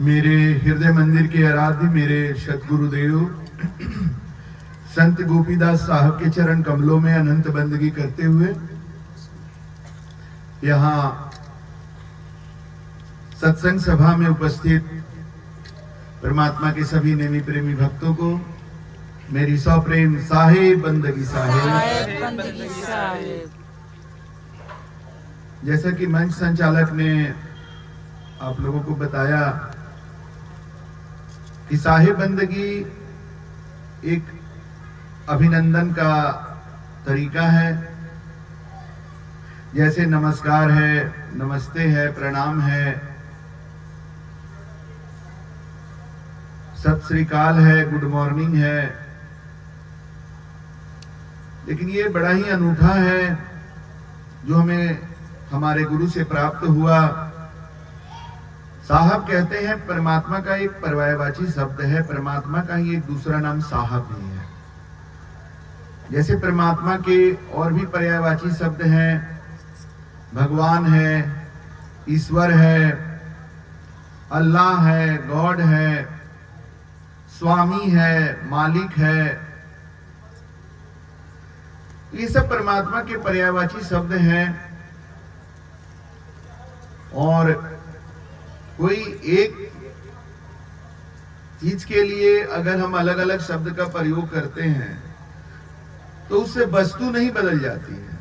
मेरे हृदय मंदिर के आराध्य मेरे सतगुरुदेव संत गोपीदास साहब के चरण कमलों में अनंत बंदगी करते हुए यहाँ सत्संग सभा में उपस्थित परमात्मा के सभी नेमी प्रेमी भक्तों को मेरी सप्रेम साहेब बंदगी साहेब। जैसा कि मंच संचालक ने आप लोगों को बताया कि साहेब बंदगी एक अभिनंदन का तरीका है। जैसे नमस्कार है, नमस्ते है, प्रणाम है, सत श्री अकाल है, गुड मॉर्निंग है, लेकिन ये बड़ा ही अनूठा है जो हमें हमारे गुरु से प्राप्त हुआ। साहब कहते हैं परमात्मा का एक पर्यायवाची शब्द है, परमात्मा का ही एक दूसरा नाम साहब भी है। जैसे परमात्मा के और भी पर्यायवाची शब्द हैं, भगवान है, ईश्वर है, अल्लाह है, गॉड है, स्वामी है, मालिक है, ये सब परमात्मा के पर्यायवाची शब्द हैं। और कोई एक चीज के लिए अगर हम अलग अलग शब्द का प्रयोग करते हैं तो उससे वस्तु नहीं बदल जाती है।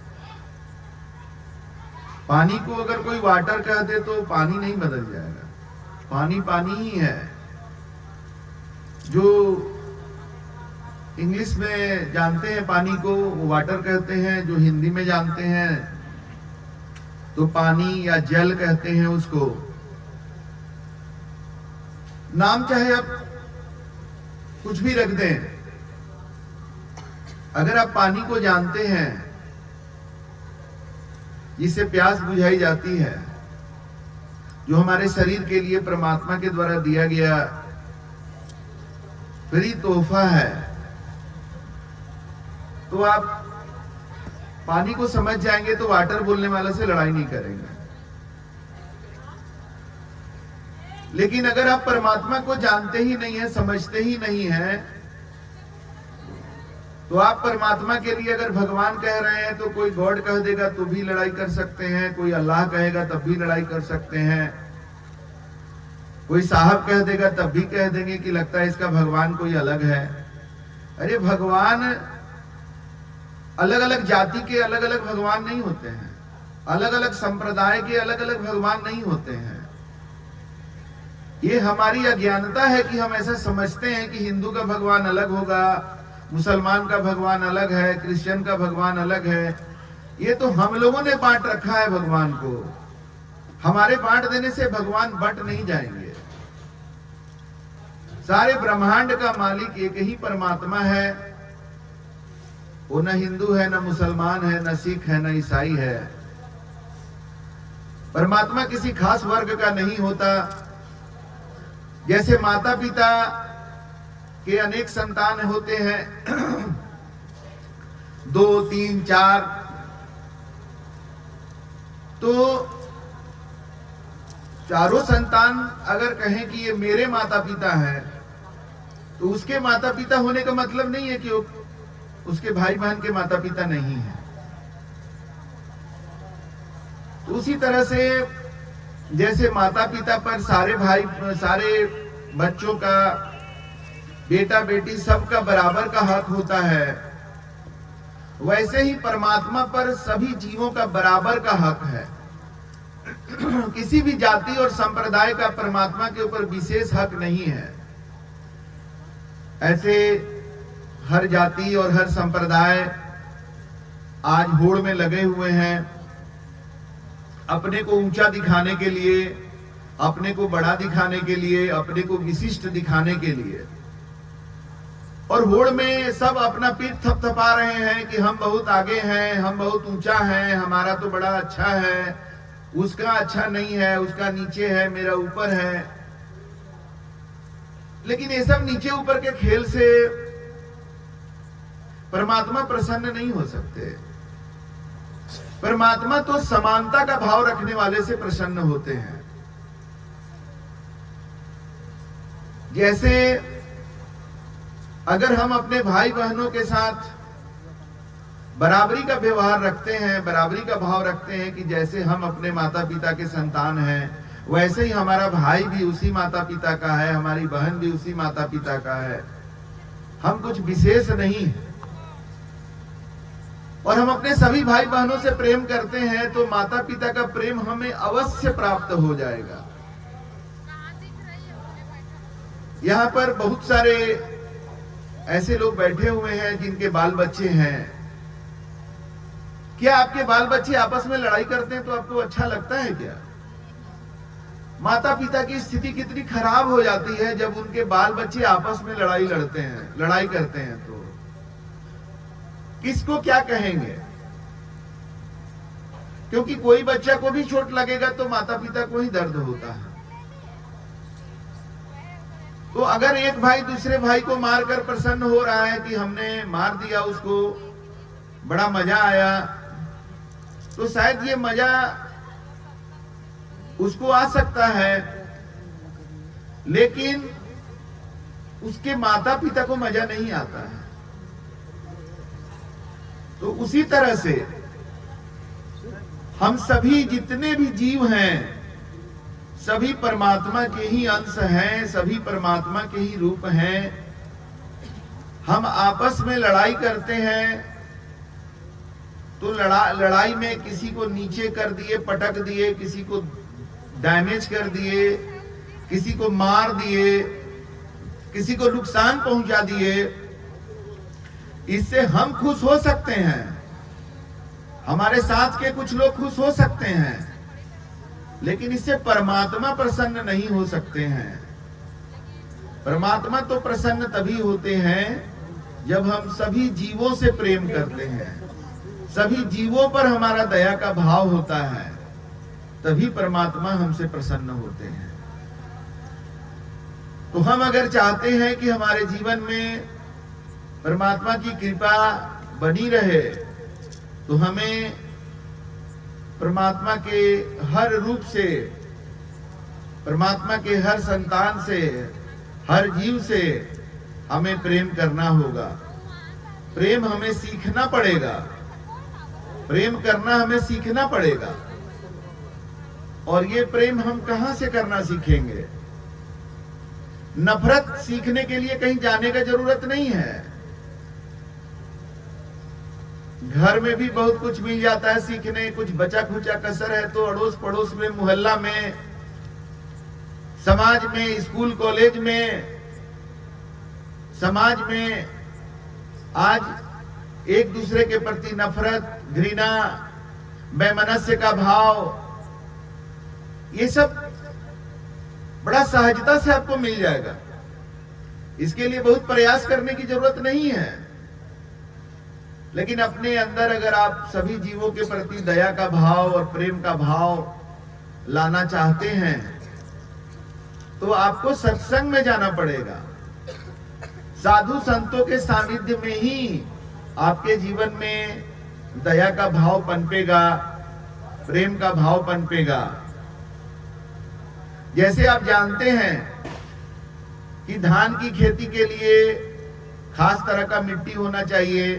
पानी को अगर कोई वाटर कह दे तो पानी नहीं बदल जाएगा, पानी पानी ही है। जो इंग्लिश में जानते हैं पानी को वो वाटर कहते हैं, जो हिंदी में जानते हैं तो पानी या जल कहते हैं उसको। नाम चाहे आप कुछ भी रख दें, अगर आप पानी को जानते हैं जिससे प्यास बुझाई जाती है, जो हमारे शरीर के लिए परमात्मा के द्वारा दिया गया फ्री तोहफा है, तो आप पानी को समझ जाएंगे तो वाटर बोलने वाले से लड़ाई नहीं करेंगे। लेकिन अगर आप परमात्मा को जानते ही नहीं है, समझते ही नहीं है, तो आप परमात्मा के लिए अगर भगवान कह रहे हैं तो कोई गॉड कह देगा तो भी लड़ाई कर सकते हैं, कोई अल्लाह कहेगा तब भी लड़ाई कर सकते हैं, कोई साहब कह देगा तब भी कह देंगे कि लगता है इसका भगवान कोई अलग है। अरे भगवान अलग अलग जाति के अलग अलग भगवान नहीं होते हैं, अलग अलग संप्रदाय के अलग अलग भगवान नहीं होते हैं। ये हमारी अज्ञानता है कि हम ऐसा समझते हैं कि हिंदू का भगवान अलग होगा, मुसलमान का भगवान अलग है, क्रिश्चियन का भगवान अलग है। ये तो हम लोगों ने बांट रखा है भगवान को। हमारे बांट देने से भगवान बंट नहीं जाएंगे। सारे ब्रह्मांड का मालिक एक ही परमात्मा है। वो न हिंदू है, न मुसलमान है, न सिख है, न ईसाई है। परमात्मा किसी खास वर्ग का नहीं होता। जैसे माता पिता के अनेक संतान होते हैं 2, 3, 4, तो चारों संतान अगर कहें कि ये मेरे माता पिता हैं, तो उसके माता पिता होने का मतलब नहीं है कि उसके भाई बहन के माता पिता नहीं है। तो उसी तरह से जैसे माता पिता पर सारे बच्चों का, बेटा बेटी सबका बराबर का हक होता है, वैसे ही परमात्मा पर सभी जीवों का बराबर का हक है। किसी भी जाति और संप्रदाय का परमात्मा के ऊपर विशेष हक नहीं है। ऐसे हर जाति और हर संप्रदाय आज होड़ में लगे हुए हैं अपने को ऊंचा दिखाने के लिए, अपने को बड़ा दिखाने के लिए, अपने को विशिष्ट दिखाने के लिए। और होड़ में सब अपना पीठ थपथपा रहे हैं कि हम बहुत आगे हैं, हम बहुत ऊंचा हैं, हमारा तो बड़ा अच्छा है, उसका अच्छा नहीं है, उसका नीचे है, मेरा ऊपर है। लेकिन ये सब नीचे ऊपर के खेल से परमात्मा प्रसन्न नहीं हो सकते। परमात्मा तो समानता का भाव रखने वाले से प्रसन्न होते हैं। जैसे अगर हम अपने भाई बहनों के साथ बराबरी का व्यवहार रखते हैं, बराबरी का भाव रखते हैं कि जैसे हम अपने माता पिता के संतान हैं, वैसे ही हमारा भाई भी उसी माता पिता का है, हमारी बहन भी उसी माता पिता का है, हम कुछ विशेष नहीं है, और हम अपने सभी भाई बहनों से प्रेम करते हैं, तो माता पिता का प्रेम हमें अवश्य प्राप्त हो जाएगा। यहाँ पर बहुत सारे ऐसे लोग बैठे हुए हैं जिनके बाल बच्चे हैं। क्या आपके बाल बच्चे आपस में लड़ाई करते हैं तो आपको अच्छा लगता है क्या? माता पिता की स्थिति कितनी खराब हो जाती है जब उनके बाल बच्चे आपस में लड़ाई करते हैं, तो किसको क्या कहेंगे? क्योंकि कोई बच्चा को भी चोट लगेगा तो माता पिता को ही दर्द होता है। तो अगर एक भाई दूसरे भाई को मारकर प्रसन्न हो रहा है कि हमने मार दिया उसको, बड़ा मजा आया, तो शायद ये मजा उसको आ सकता है, लेकिन उसके माता पिता को मजा नहीं आता है। तो उसी तरह से हम सभी जितने भी जीव हैं, सभी परमात्मा के ही अंश हैं, सभी परमात्मा के ही रूप हैं। हम आपस में लड़ाई करते हैं तो लड़ाई में किसी को नीचे कर दिए, पटक दिए, किसी को डैमेज कर दिए, किसी को मार दिए, किसी को नुकसान पहुंचा दिए। इससे हम खुश हो सकते हैं, हमारे साथ के कुछ लोग खुश हो सकते हैं, लेकिन इससे परमात्मा प्रसन्न नहीं हो सकते हैं। परमात्मा तो प्रसन्न तभी होते हैं जब हम सभी जीवों से प्रेम करते हैं, सभी जीवों पर हमारा दया का भाव होता है, तभी परमात्मा हमसे प्रसन्न होते हैं। तो हम अगर चाहते हैं कि हमारे जीवन में परमात्मा की कृपा बनी रहे, तो हमें परमात्मा के हर रूप से, परमात्मा के हर संतान से, हर जीव से हमें प्रेम करना होगा। प्रेम हमें सीखना पड़ेगा, प्रेम करना हमें सीखना पड़ेगा। और ये प्रेम हम कहां से करना सीखेंगे? नफरत सीखने के लिए कहीं जाने का जरूरत नहीं है। घर में भी बहुत कुछ मिल जाता है सीखने, कुछ बचा खुचा कसर है तो अड़ोस पड़ोस में, मोहल्ला में, समाज में, स्कूल कॉलेज में, समाज में आज एक दूसरे के प्रति नफरत, घृणा, वैमनस्य का भाव, ये सब बड़ा सहजता से आपको मिल जाएगा। इसके लिए बहुत प्रयास करने की जरूरत नहीं है। लेकिन अपने अंदर अगर आप सभी जीवों के प्रति दया का भाव और प्रेम का भाव लाना चाहते हैं, तो आपको सत्संग में जाना पड़ेगा। साधु संतों के सानिध्य में ही आपके जीवन में दया का भाव पनपेगा, प्रेम का भाव पनपेगा। जैसे आप जानते हैं कि धान की खेती के लिए खास तरह का मिट्टी होना चाहिए।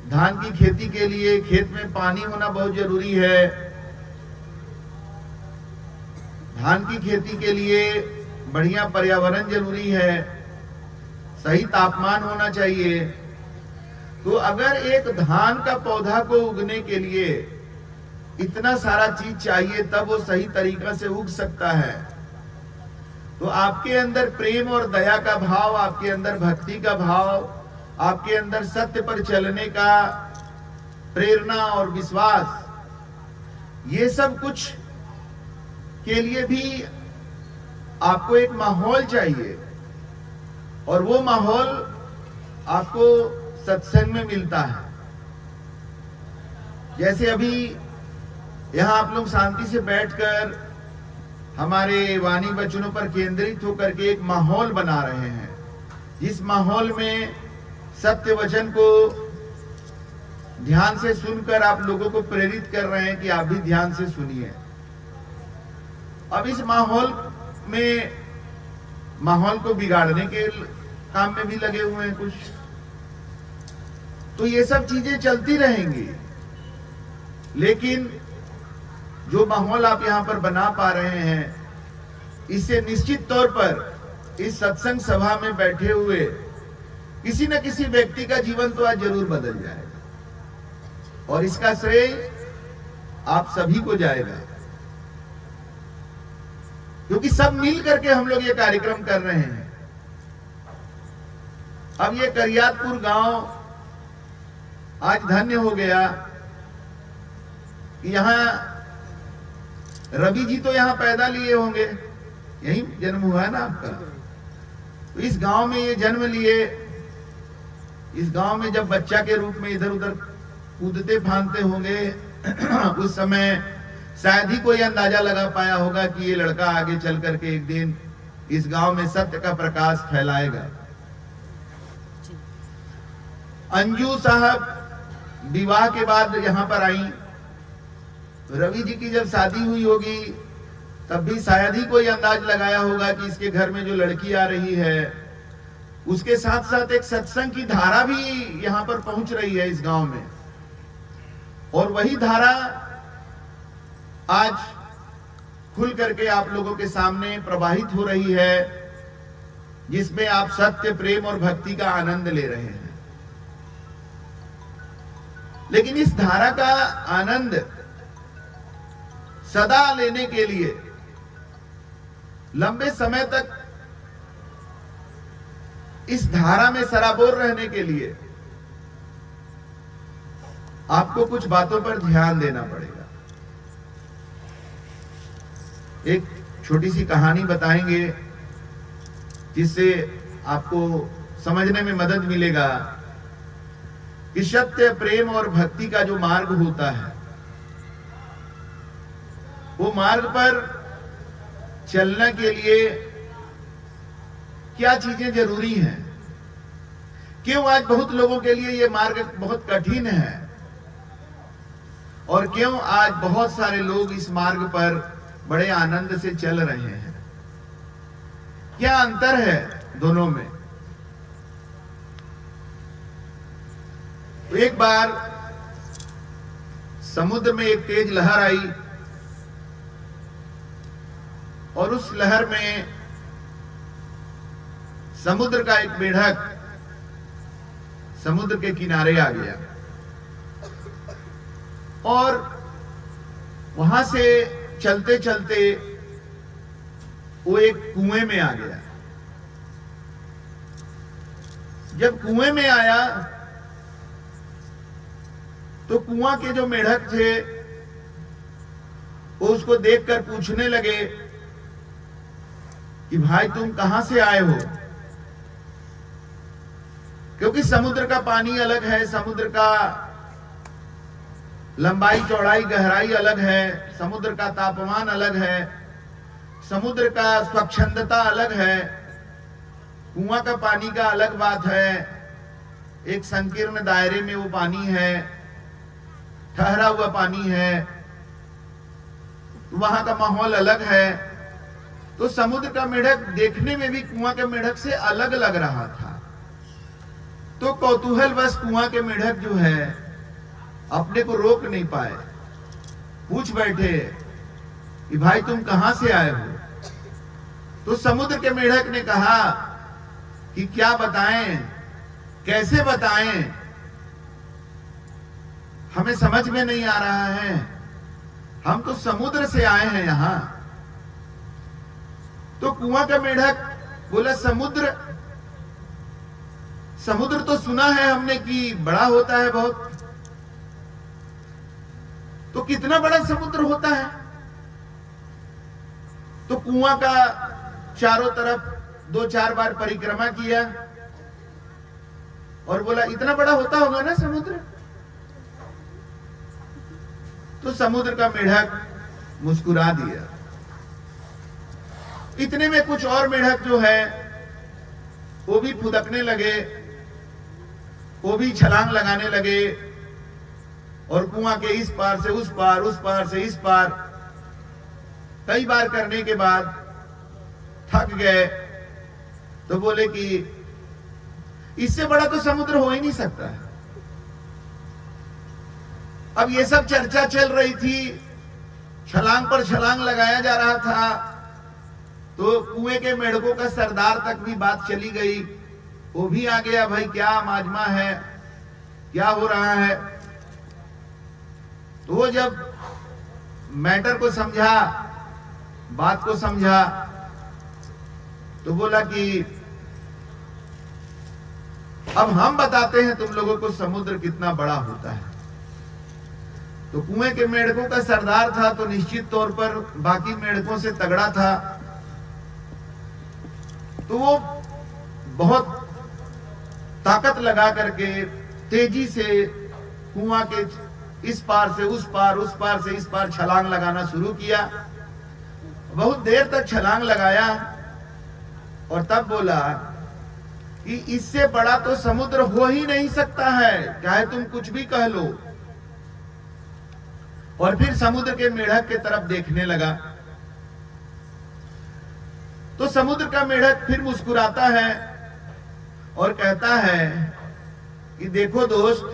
धान की खेती के लिए खेत में पानी होना बहुत जरूरी है। धान की खेती के लिए बढ़िया पर्यावरण जरूरी है, सही तापमान होना चाहिए। तो अगर एक धान का पौधा को उगने के लिए इतना सारा चीज चाहिए तब वो सही तरीका से उग सकता है, तो आपके अंदर प्रेम और दया का भाव, आपके अंदर भक्ति का भाव, आपके अंदर सत्य पर चलने का प्रेरणा और विश्वास, ये सब कुछ के लिए भी आपको एक माहौल चाहिए। और वो माहौल आपको सत्संग में मिलता है। जैसे अभी यहां आप लोग शांति से बैठकर हमारे वाणी वचनों पर केंद्रित होकर के एक माहौल बना रहे हैं, जिस माहौल में सत्य वचन को ध्यान से सुनकर आप लोगों को प्रेरित कर रहे हैं कि आप भी ध्यान से सुनिए। अब इस माहौल में माहौल को बिगाड़ने के काम में भी लगे हुए हैं कुछ। तो ये सब चीजें चलती रहेंगी, लेकिन जो माहौल आप यहां पर बना पा रहे हैं, इससे निश्चित तौर पर इस सत्संग सभा में बैठे हुए किसी न किसी व्यक्ति का जीवन तो आज जरूर बदल जाएगा, और इसका श्रेय आप सभी को जाएगा, क्योंकि सब मिल करके हम लोग ये कार्यक्रम कर रहे हैं। अब ये करियातपुर गांव आज धन्य हो गया कि यहां रवि जी तो यहां पैदा लिए होंगे, यही जन्म हुआ है ना आपका, तो इस गांव में ये जन्म लिए, इस गांव में जब बच्चा के रूप में इधर उधर कूदते फांदते होंगे उस समय शायद ही कोई अंदाजा लगा पाया होगा कि ये लड़का आगे चल करके एक दिन इस गांव में सत्य का प्रकाश फैलाएगा। अंजू साहब विवाह के बाद यहां पर आई, रवि जी की जब शादी हुई होगी तब भी शायद ही कोई अंदाज लगाया होगा कि इसके घर में जो लड़की आ रही है उसके साथ साथ एक सत्संग की धारा भी यहां पर पहुंच रही है इस गांव में, और वही धारा आज खुल करके आप लोगों के सामने प्रवाहित हो रही है, जिसमें आप सत्य, प्रेम और भक्ति का आनंद ले रहे हैं। लेकिन इस धारा का आनंद सदा लेने के लिए, लंबे समय तक इस धारा में सराबोर रहने के लिए आपको कुछ बातों पर ध्यान देना पड़ेगा। एक छोटी सी कहानी बताएंगे जिससे आपको समझने में मदद मिलेगा कि सत्य, प्रेम और भक्ति का जो मार्ग होता है, वो मार्ग पर चलने के लिए क्या चीजें जरूरी हैं, क्यों आज बहुत लोगों के लिए ये मार्ग बहुत कठिन है, और क्यों आज बहुत सारे लोग इस मार्ग पर बड़े आनंद से चल रहे हैं। क्या अंतर है दोनों में? तो एक बार समुद्र में एक तेज लहर आई, और उस लहर में समुद्र का एक मेढक समुद्र के किनारे आ गया, और वहां से चलते चलते वो एक कुएं में आ गया। जब कुएं में आया तो कुआं के जो मेढक थे वो उसको देखकर पूछने लगे कि भाई तुम कहां से आए हो, क्योंकि समुद्र का पानी अलग है, समुद्र का लंबाई चौड़ाई गहराई अलग है, समुद्र का तापमान अलग है, समुद्र का स्वच्छंदता अलग है, कुआं का पानी का अलग बात है, एक संकीर्ण दायरे में वो पानी है, ठहरा हुआ पानी है, वहां का माहौल अलग है। तो समुद्र का मेढक देखने में भी कुआं के मेढक से अलग लग रहा था। तो कौतूहलवश कुआं के मेढक जो है अपने को रोक नहीं पाए, पूछ बैठे कि भाई तुम कहां से आए हो। तो समुद्र के मेढक ने कहा कि क्या बताएं, कैसे बताएं, हमें समझ में नहीं आ रहा है, हम तो समुद्र से आए हैं यहां। तो कुआं का मेढक बोला समुद्र, समुद्र तो सुना है हमने कि बड़ा होता है बहुत, तो कितना बड़ा समुद्र होता है। तो कुआं का चारों तरफ 2-4 बार परिक्रमा किया और बोला इतना बड़ा होता होगा ना समुद्र। तो समुद्र का मेढक मुस्कुरा दिया। इतने में कुछ और मेढक जो है वो भी फुदकने लगे, वो भी छलांग लगाने लगे, और कुआं के इस पार से उस पार, उस पार से इस पार कई बार करने के बाद थक गए तो बोले कि इससे बड़ा तो समुद्र हो ही नहीं सकता है। अब ये सब चर्चा चल रही थी, छलांग पर छलांग लगाया जा रहा था, तो कुएं के मेढकों का सरदार तक भी बात चली गई। वो भी आ गया, भाई क्या माजमा है, क्या हो रहा है। तो वो जब मैटर को समझा, बात को समझा, तो बोला कि अब हम बताते हैं तुम लोगों को समुद्र कितना बड़ा होता है। तो कुएं के मेढकों का सरदार था, तो निश्चित तौर पर बाकी मेढकों से तगड़ा था। तो वो बहुत ताकत लगा करके तेजी से कुआं के इस पार से उस पार, उस पार से इस पार छलांग लगाना शुरू किया। बहुत देर तक छलांग लगाया और तब बोला कि इससे बड़ा तो समुद्र हो ही नहीं सकता है, चाहे तुम कुछ भी कह लो। और फिर समुद्र के मेढक के तरफ देखने लगा। तो समुद्र का मेढक फिर मुस्कुराता है और कहता है कि देखो दोस्त,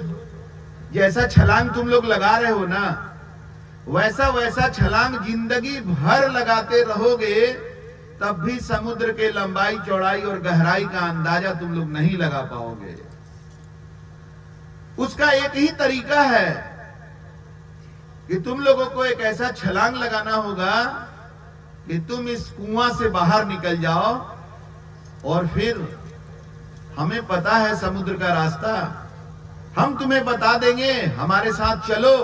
जैसा छलांग तुम लोग लगा रहे हो ना, वैसा वैसा छलांग जिंदगी भर लगाते रहोगे, तब भी समुद्र के लंबाई, चौड़ाई और गहराई का अंदाजा तुम लोग नहीं लगा पाओगे। उसका एक ही तरीका है कि तुम लोगों को एक ऐसा छलांग लगाना होगा कि तुम इस कुआं से बाहर निकल जाओ, और फिर हमें पता है समुद्र का रास्ता, हम तुम्हें बता देंगे, हमारे साथ चलो।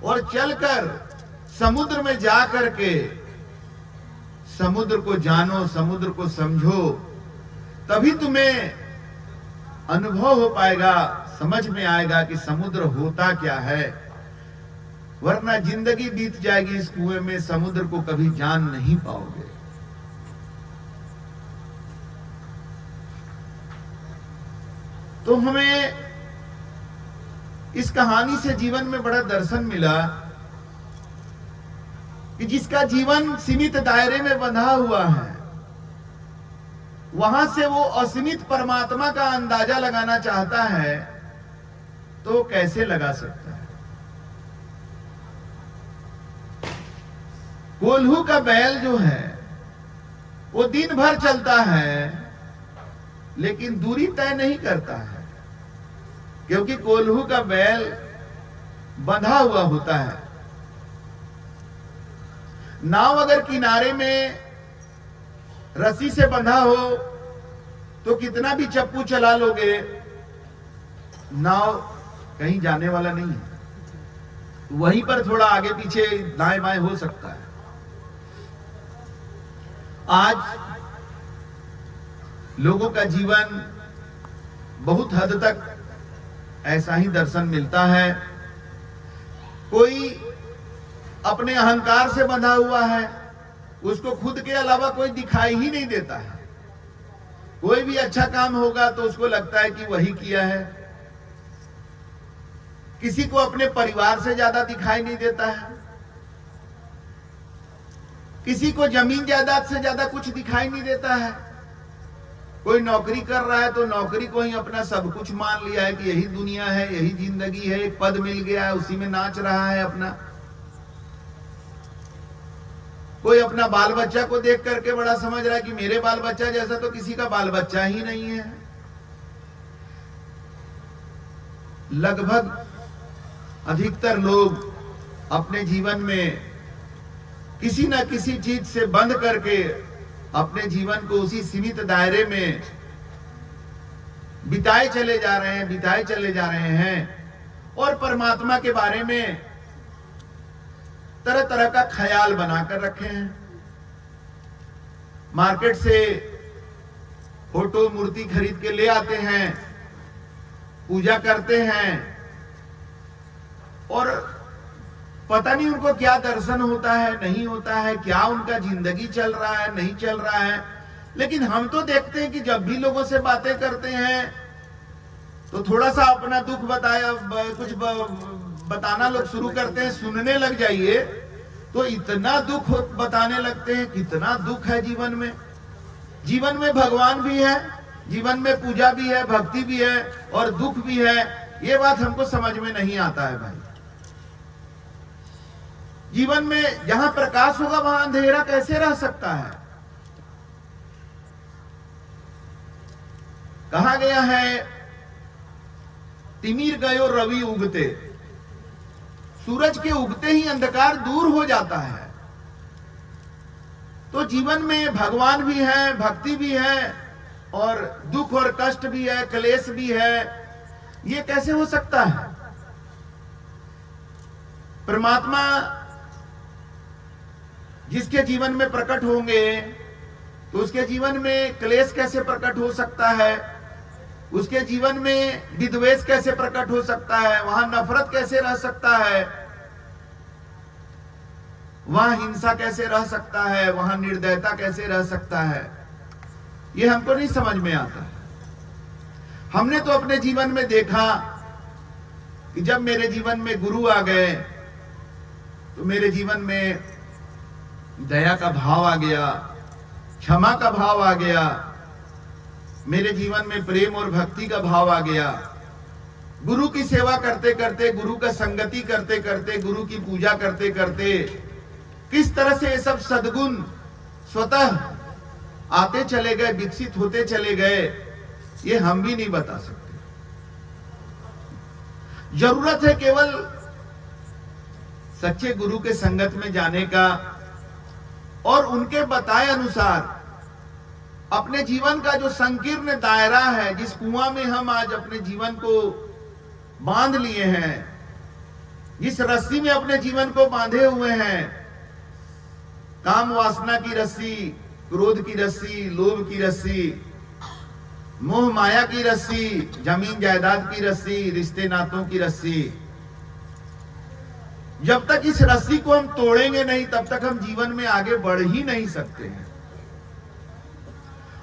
और चलकर समुद्र में जा करके समुद्र को जानो, समुद्र को समझो, तभी तुम्हें अनुभव हो पाएगा, समझ में आएगा कि समुद्र होता क्या है। वरना जिंदगी बीत जाएगी इस कुएं में, समुद्र को कभी जान नहीं पाओगे। तो हमें इस कहानी से जीवन में बड़ा दर्शन मिला कि जिसका जीवन सीमित दायरे में बंधा हुआ है, वहां से वो असीमित परमात्मा का अंदाजा लगाना चाहता है, तो कैसे लगा सकता है। कोल्हू का बैल जो है वो दिन भर चलता है, लेकिन दूरी तय नहीं करता है, क्योंकि कोल्हू का बैल बंधा हुआ होता है। नाव अगर किनारे में रस्सी से बंधा हो तो कितना भी चप्पू चला लोगे, नाव कहीं जाने वाला नहीं है। वहीं पर थोड़ा आगे पीछे दाएं बाएं हो सकता है। आज लोगों का जीवन बहुत हद तक ऐसा ही दर्शन मिलता है। कोई अपने अहंकार से बंधा हुआ है, उसको खुद के अलावा कोई दिखाई ही नहीं देता है। कोई भी अच्छा काम होगा तो उसको लगता है कि वही किया है। किसी को अपने परिवार से ज्यादा दिखाई नहीं देता है, किसी को जमीन जायदाद से ज्यादा कुछ दिखाई नहीं देता है। कोई नौकरी कर रहा है तो नौकरी को ही अपना सब कुछ मान लिया है कि यही दुनिया है, यही जिंदगी है, एक पद मिल गया है, उसी में नाच रहा है अपना। कोई अपना बाल बच्चा को देख करके बड़ा समझ रहा है कि मेरे बाल बच्चा जैसा तो किसी का बाल बच्चा ही नहीं है। लगभग अधिकतर लोग अपने जीवन में किसी न किसी चीज से बंद करके अपने जीवन को उसी सीमित दायरे में बिताए चले जा रहे हैं, और परमात्मा के बारे में तरह तरह का ख्याल बनाकर रखे हैं। मार्केट से फोटो मूर्ति खरीद के ले आते हैं, पूजा करते हैं, और पता नहीं उनको क्या दर्शन होता है, नहीं होता है, क्या उनका जिंदगी चल रहा है, नहीं चल रहा है। लेकिन हम तो देखते हैं कि जब भी लोगों से बातें करते हैं तो थोड़ा सा अपना दुख कुछ बताना लोग शुरू करते हैं। सुनने लग जाइए तो इतना दुख बताने लगते हैं, कितना दुख है जीवन में। जीवन में भगवान भी है, जीवन में पूजा भी है, भक्ति भी है और दुख भी है। ये बात हमको समझ में नहीं आता है भाई। जीवन में जहां प्रकाश होगा वहां अंधेरा कैसे रह सकता है? कहा गया है, तिमिर गयो रवि उगते, सूरज के उगते ही अंधकार दूर हो जाता है। तो जीवन में भगवान भी है, भक्ति भी है और दुख और कष्ट भी है, क्लेश भी है। ये कैसे हो सकता है? परमात्मा जिसके जीवन में प्रकट होंगे तो उसके जीवन में क्लेश कैसे प्रकट हो सकता है? उसके जीवन में विद्वेष कैसे प्रकट हो सकता है? वहां नफरत कैसे रह सकता है? वहां हिंसा कैसे रह सकता है? वहां निर्दयता कैसे रह सकता है? ये हमको नहीं समझ में आता। हमने तो अपने जीवन में देखा कि जब मेरे जीवन में गुरु आ गए तो मेरे जीवन में दया का भाव आ गया, क्षमा का भाव आ गया, मेरे जीवन में प्रेम और भक्ति का भाव आ गया। गुरु की सेवा करते करते, गुरु का संगति करते करते, गुरु की पूजा करते करते किस तरह से ये सब सद्गुण स्वतः आते चले गए, विकसित होते चले गए, ये हम भी नहीं बता सकते। जरूरत है केवल सच्चे गुरु के संगत में जाने का और उनके बताए अनुसार अपने जीवन का जो संकीर्ण दायरा है, जिस कुआं में हम आज अपने जीवन को बांध लिए हैं, जिस रस्सी में अपने जीवन को बांधे हुए हैं, काम वासना की रस्सी, क्रोध की रस्सी, लोभ की रस्सी, मोह माया की रस्सी, जमीन जायदाद की रस्सी, रिश्ते नातों की रस्सी, जब तक इस रस्सी को हम तोड़ेंगे नहीं तब तक हम जीवन में आगे बढ़ ही नहीं सकते हैं।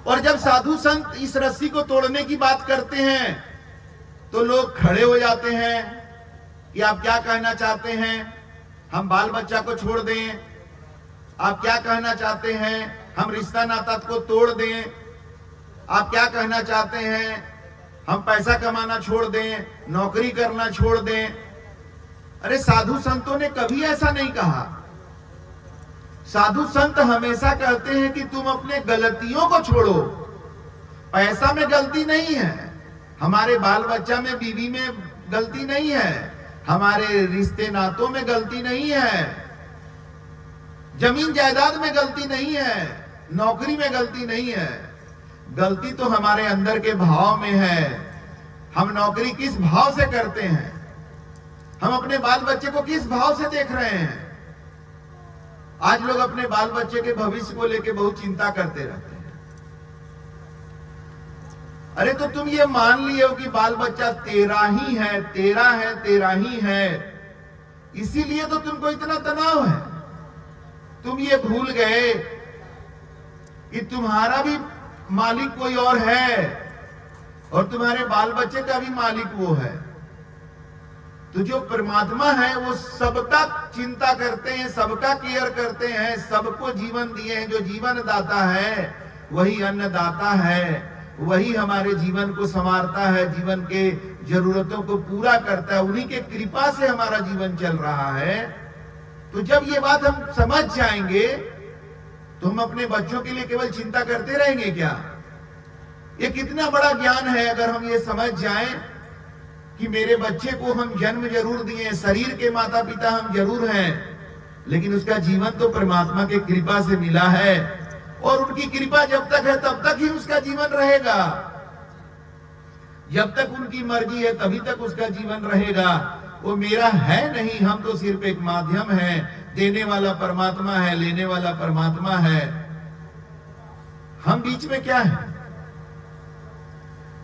और जब साधु संत इस रस्सी को तोड़ने की बात करते हैं तो लोग खड़े हो जाते हैं कि आप क्या कहना चाहते हैं, हम बाल बच्चा को छोड़ दें? आप क्या कहना चाहते हैं, हम रिश्ता नाता को तोड़ दें? आप क्या कहना चाहते हैं, हम पैसा कमाना छोड़ दें, नौकरी करना छोड़ दें? अरे साधु संतों ने कभी ऐसा नहीं कहा। साधु संत हमेशा कहते हैं कि तुम अपने गलतियों को छोड़ो। पैसा में गलती नहीं है, हमारे बाल बच्चा में, बीवी में गलती नहीं है, हमारे रिश्ते नातों में गलती नहीं है, जमीन जायदाद में गलती नहीं है, नौकरी में गलती नहीं है। गलती तो हमारे अंदर के भाव में है। हम नौकरी किस भाव से करते हैं, हम अपने बाल बच्चे को किस भाव से देख रहे हैं। आज लोग अपने बाल बच्चे के भविष्य को लेकर बहुत चिंता करते रहते हैं। अरे तो तुम ये मान लिए हो कि बाल बच्चा तेरा ही है, तेरा है, तेरा ही है, इसीलिए तो तुमको इतना तनाव है। तुम ये भूल गए कि तुम्हारा भी मालिक कोई और है और तुम्हारे बाल बच्चे का भी मालिक वो है। तो जो परमात्मा है वो सबका चिंता करते हैं, सबका केयर करते हैं, सबको जीवन दिए हैं। जो जीवन दाता है वही अन्नदाता है, वही हमारे जीवन को संवारता है, जीवन के जरूरतों को पूरा करता है। उन्हीं के कृपा से हमारा जीवन चल रहा है। तो जब ये बात हम समझ जाएंगे तो हम अपने बच्चों के लिए केवल चिंता करते रहेंगे क्या? ये कितना बड़ा ज्ञान है अगर हम ये समझ जाएं कि मेरे बच्चे को हम जन्म जरूर दिए, शरीर के माता पिता हम जरूर हैं, लेकिन उसका जीवन तो परमात्मा के कृपा से मिला है और उनकी कृपा जब तक है तब तक ही उसका जीवन रहेगा। जब तक उनकी मर्जी है तभी तक उसका जीवन रहेगा। वो मेरा है नहीं, हम तो सिर्फ एक माध्यम है। देने वाला परमात्मा है, लेने वाला परमात्मा है, हम बीच में क्या है?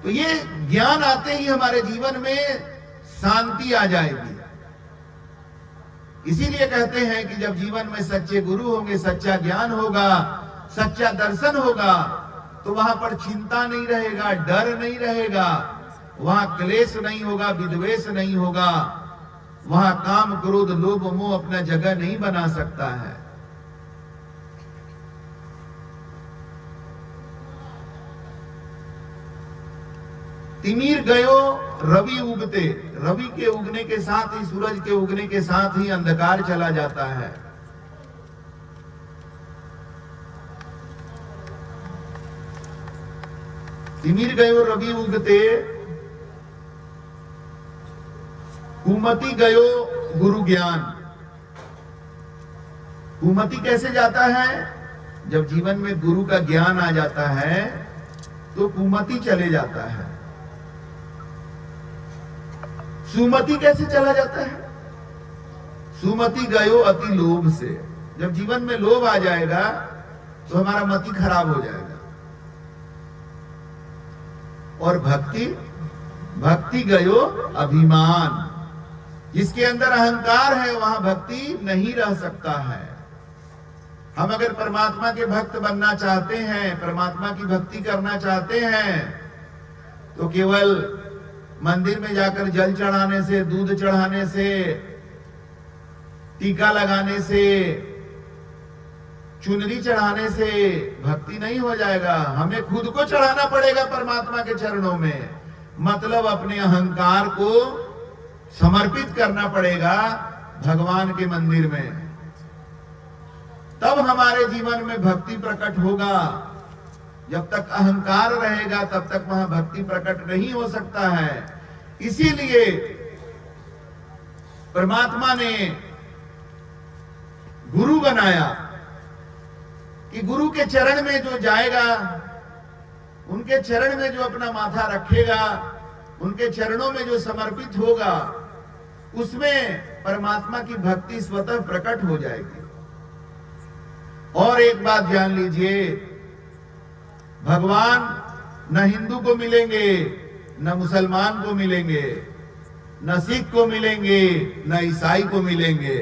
तो ये ज्ञान आते ही हमारे जीवन में शांति आ जाएगी। इसीलिए कहते हैं कि जब जीवन में सच्चे गुरु होंगे, सच्चा ज्ञान होगा, सच्चा दर्शन होगा, तो वहां पर चिंता नहीं रहेगा, डर नहीं रहेगा, वहां क्लेश नहीं होगा, विद्वेष नहीं होगा, वहां काम क्रोध लोभ मोह अपना जगह नहीं बना सकता है। तिमिर गयो रवि उगते, रवि के उगने के साथ ही, सूरज के उगने के साथ ही अंधकार चला जाता है। तिमिर गयो रवि उगते, कुमति गयो गुरु ज्ञान। कुमति कैसे जाता है? जब जीवन में गुरु का ज्ञान आ जाता है तो कुमति चले जाता है। सुमति कैसे चला जाता है? सुमति गयो अति लोभ से। जब जीवन में लोभ आ जाएगा तो हमारा मति खराब हो जाएगा। और भक्ति, भक्ति गयो अभिमान। जिसके अंदर अहंकार है वहां भक्ति नहीं रह सकता है। हम अगर परमात्मा के भक्त बनना चाहते हैं, परमात्मा की भक्ति करना चाहते हैं, तो केवल मंदिर में जाकर जल चढ़ाने से, दूध चढ़ाने से, टीका लगाने से, चुनरी चढ़ाने से भक्ति नहीं हो जाएगा। हमें खुद को चढ़ाना पड़ेगा परमात्मा के चरणों में। मतलब अपने अहंकार को समर्पित करना पड़ेगा भगवान के मंदिर में, तब हमारे जीवन में भक्ति प्रकट होगा। जब तक अहंकार रहेगा तब तक वहां भक्ति प्रकट नहीं हो सकता है। इसीलिए परमात्मा ने गुरु बनाया कि गुरु के चरण में जो जाएगा, उनके चरण में जो अपना माथा रखेगा, उनके चरणों में जो समर्पित होगा, उसमें परमात्मा की भक्ति स्वतः प्रकट हो जाएगी। और एक बात जान लीजिए, भगवान न हिंदू को मिलेंगे, न मुसलमान को मिलेंगे, न सिख को मिलेंगे, न ईसाई को मिलेंगे।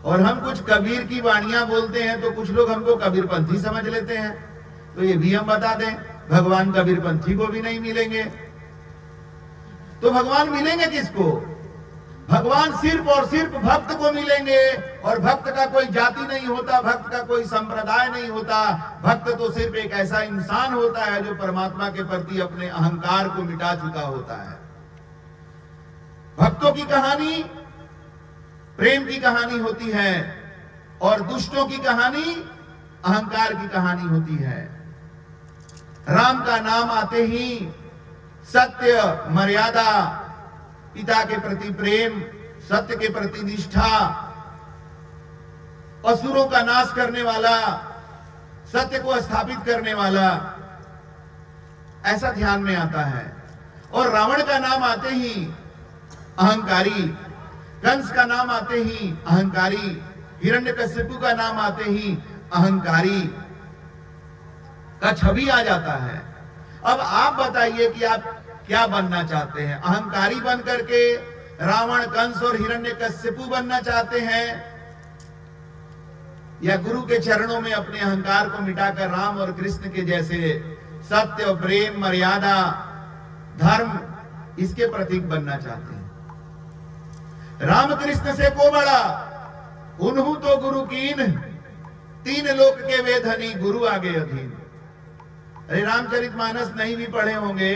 और हम कुछ कबीर की वाणियां बोलते हैं तो कुछ लोग हमको कबीरपंथी समझ लेते हैं। तो ये भी हम बता दें, भगवान कबीरपंथी को भी नहीं मिलेंगे। तो भगवान मिलेंगे किसको? भगवान सिर्फ और सिर्फ भक्त को मिलेंगे। और भक्त का कोई जाति नहीं होता, भक्त का कोई संप्रदाय नहीं होता। भक्त तो सिर्फ एक ऐसा इंसान होता है जो परमात्मा के प्रति अपने अहंकार को मिटा चुका होता है। भक्तों की कहानी प्रेम की कहानी होती है और दुष्टों की कहानी अहंकार की कहानी होती है। राम का नाम आते ही सत्य, मर्यादा, पिता के प्रति प्रेम, सत्य के प्रति निष्ठा, असुरों का नाश करने वाला, सत्य को स्थापित करने वाला, ऐसा ध्यान में आता है। और रावण का नाम आते ही अहंकारी, कंस का नाम आते ही अहंकारी, हिरण्यकश्यपु का नाम आते ही अहंकारी का छवि आ जाता है। अब आप बताइए कि आप क्या बनना चाहते हैं? अहंकारी बन करके रावण, कंस और हिरण्यकश्यपु बनना चाहते हैं, या गुरु के चरणों में अपने अहंकार को मिटाकर राम और कृष्ण के जैसे सत्य, प्रेम, मर्यादा, धर्म, इसके प्रतीक बनना चाहते हैं? राम कृष्ण से को बड़ा उन्हू तो गुरु कीन, तीन लोक के वेधनी गुरु आगे अधीन। अरे रामचरितमानस नहीं भी पढ़े होंगे,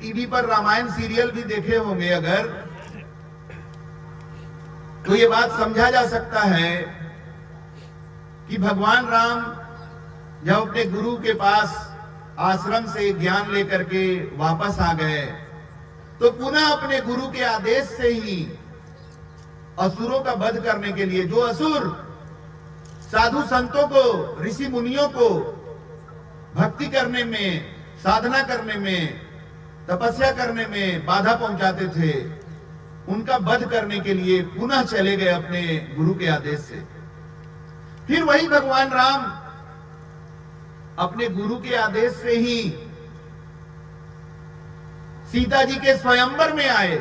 टीवी पर रामायण सीरियल भी देखे होंगे अगर, तो ये बात समझा जा सकता है कि भगवान राम जब अपने गुरु के पास आश्रम से ज्ञान लेकर के वापस आ गए, तो पुनः अपने गुरु के आदेश से ही असुरों का वध करने के लिए, जो असुर साधु संतों को, ऋषि मुनियों को भक्ति करने में, साधना करने में, तपस्या करने में बाधा पहुंचाते थे, उनका वध करने के लिए पुनः चले गए अपने गुरु के आदेश से। फिर वही भगवान राम अपने गुरु के आदेश से ही सीता जी के स्वयंवर में आए,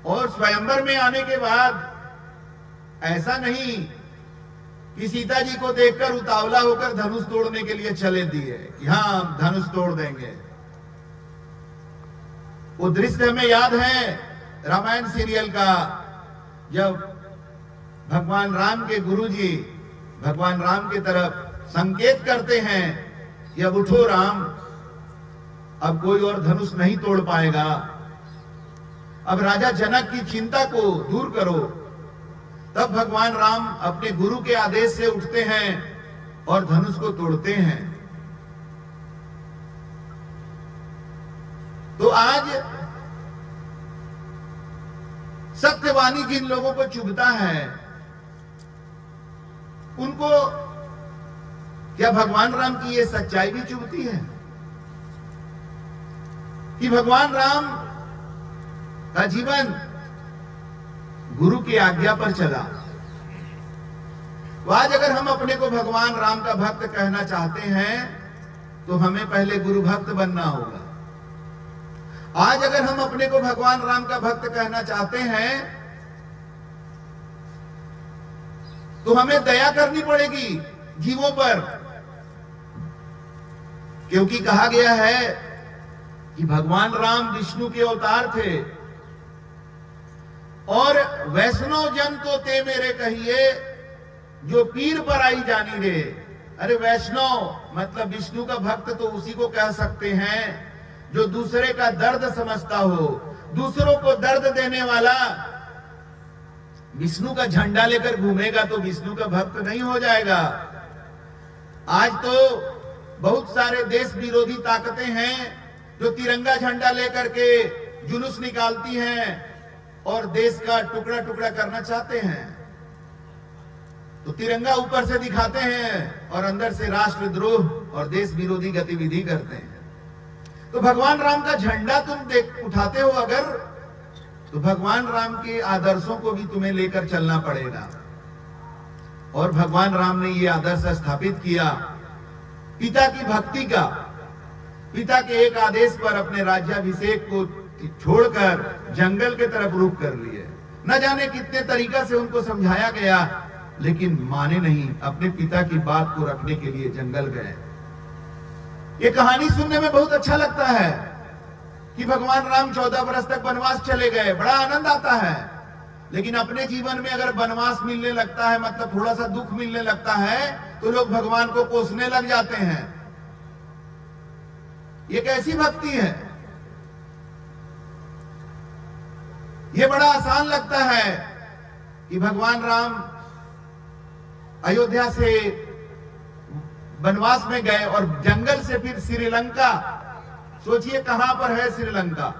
और स्वयंवर में आने के बाद ऐसा नहीं कि सीता जी को देखकर उतावला होकर धनुष तोड़ने के लिए चले दिए कि हाँ धनुष तोड़ देंगे। वो दृश्य हमें याद है रामायण सीरियल का, जब भगवान राम के गुरुजी भगवान राम की तरफ संकेत करते हैं कि अब उठो राम, अब कोई और धनुष नहीं तोड़ पाएगा। अब राजा जनक की चिंता को दूर करो। तब भगवान राम अपने गुरु के आदेश से उठते हैं और धनुष को तोड़ते हैं। तो आज सत्यवाणी जिन लोगों को चुभता है, उनको क्या भगवान राम की ये सच्चाई भी चुभती है कि भगवान राम का जीवन गुरु की आज्ञा पर चला? तो आज अगर हम अपने को भगवान राम का भक्त कहना चाहते हैं तो हमें पहले गुरु भक्त बनना होगा। आज अगर हम अपने को भगवान राम का भक्त कहना चाहते हैं तो हमें दया करनी पड़ेगी जीवों पर, क्योंकि कहा गया है कि भगवान राम विष्णु के अवतार थे और वैष्णव जन तो ते मेरे कहिए जो पीर पर आई जानी रे। अरे वैष्णव मतलब विष्णु का भक्त तो उसी को कह सकते हैं जो दूसरे का दर्द समझता हो, दूसरों को दर्द देने वाला। विष्णु का झंडा लेकर घूमेगा तो विष्णु का भक्त नहीं हो जाएगा। आज तो बहुत सारे देश विरोधी ताकतें हैं जो तिरंगा झंडा लेकर के जुलूस निकालती हैं और देश का टुकड़ा टुकड़ा करना चाहते हैं। तो तिरंगा ऊपर से दिखाते हैं और अंदर से राष्ट्रद्रोह और देश विरोधी गतिविधि करते हैं। तो भगवान राम का झंडा तुम उठाते हो अगर, तो भगवान राम के आदर्शों को भी तुम्हें लेकर चलना पड़ेगा। और भगवान राम ने ये आदर्श स्थापित किया पिता की भक्ति का। पिता के एक आदेश पर अपने राज्याभिषेक को छोड़कर जंगल के तरफ रुख कर लिए। न जाने कितने तरीका से उनको समझाया गया, लेकिन माने नहीं, अपने पिता की बात को रखने के लिए जंगल गए। ये कहानी सुनने में बहुत अच्छा लगता है कि भगवान राम 14 वर्ष तक वनवास चले गए, बड़ा आनंद आता है। लेकिन अपने जीवन में अगर वनवास मिलने लगता है, मतलब थोड़ा सा दुख मिलने लगता है, तो लोग भगवान को कोसने लग जाते हैं। ये कैसी भक्ति है? ये बड़ा आसान लगता है कि भगवान राम अयोध्या से वनवास में गए और जंगल से फिर श्रीलंका, सोचिए कहां पर है श्रीलंका,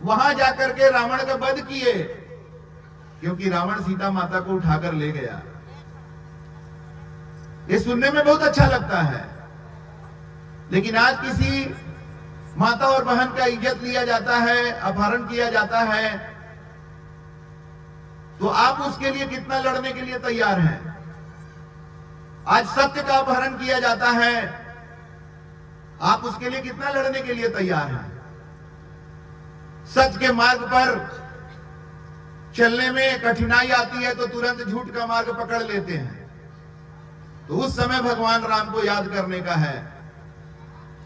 वहां जाकर के रावण का वध किए, क्योंकि रावण सीता माता को उठाकर ले गया। ये सुनने में बहुत अच्छा लगता है, लेकिन आज किसी माता और बहन का इज्जत लिया जाता है, अपहरण किया जाता है, तो आप उसके लिए कितना लड़ने के लिए तैयार हैं? आज सत्य का अपहरण किया जाता है, आप उसके लिए कितना लड़ने के लिए तैयार हैं? सच के मार्ग पर चलने में कठिनाई आती है तो तुरंत झूठ का मार्ग पकड़ लेते हैं। तो उस समय भगवान राम को याद करने का है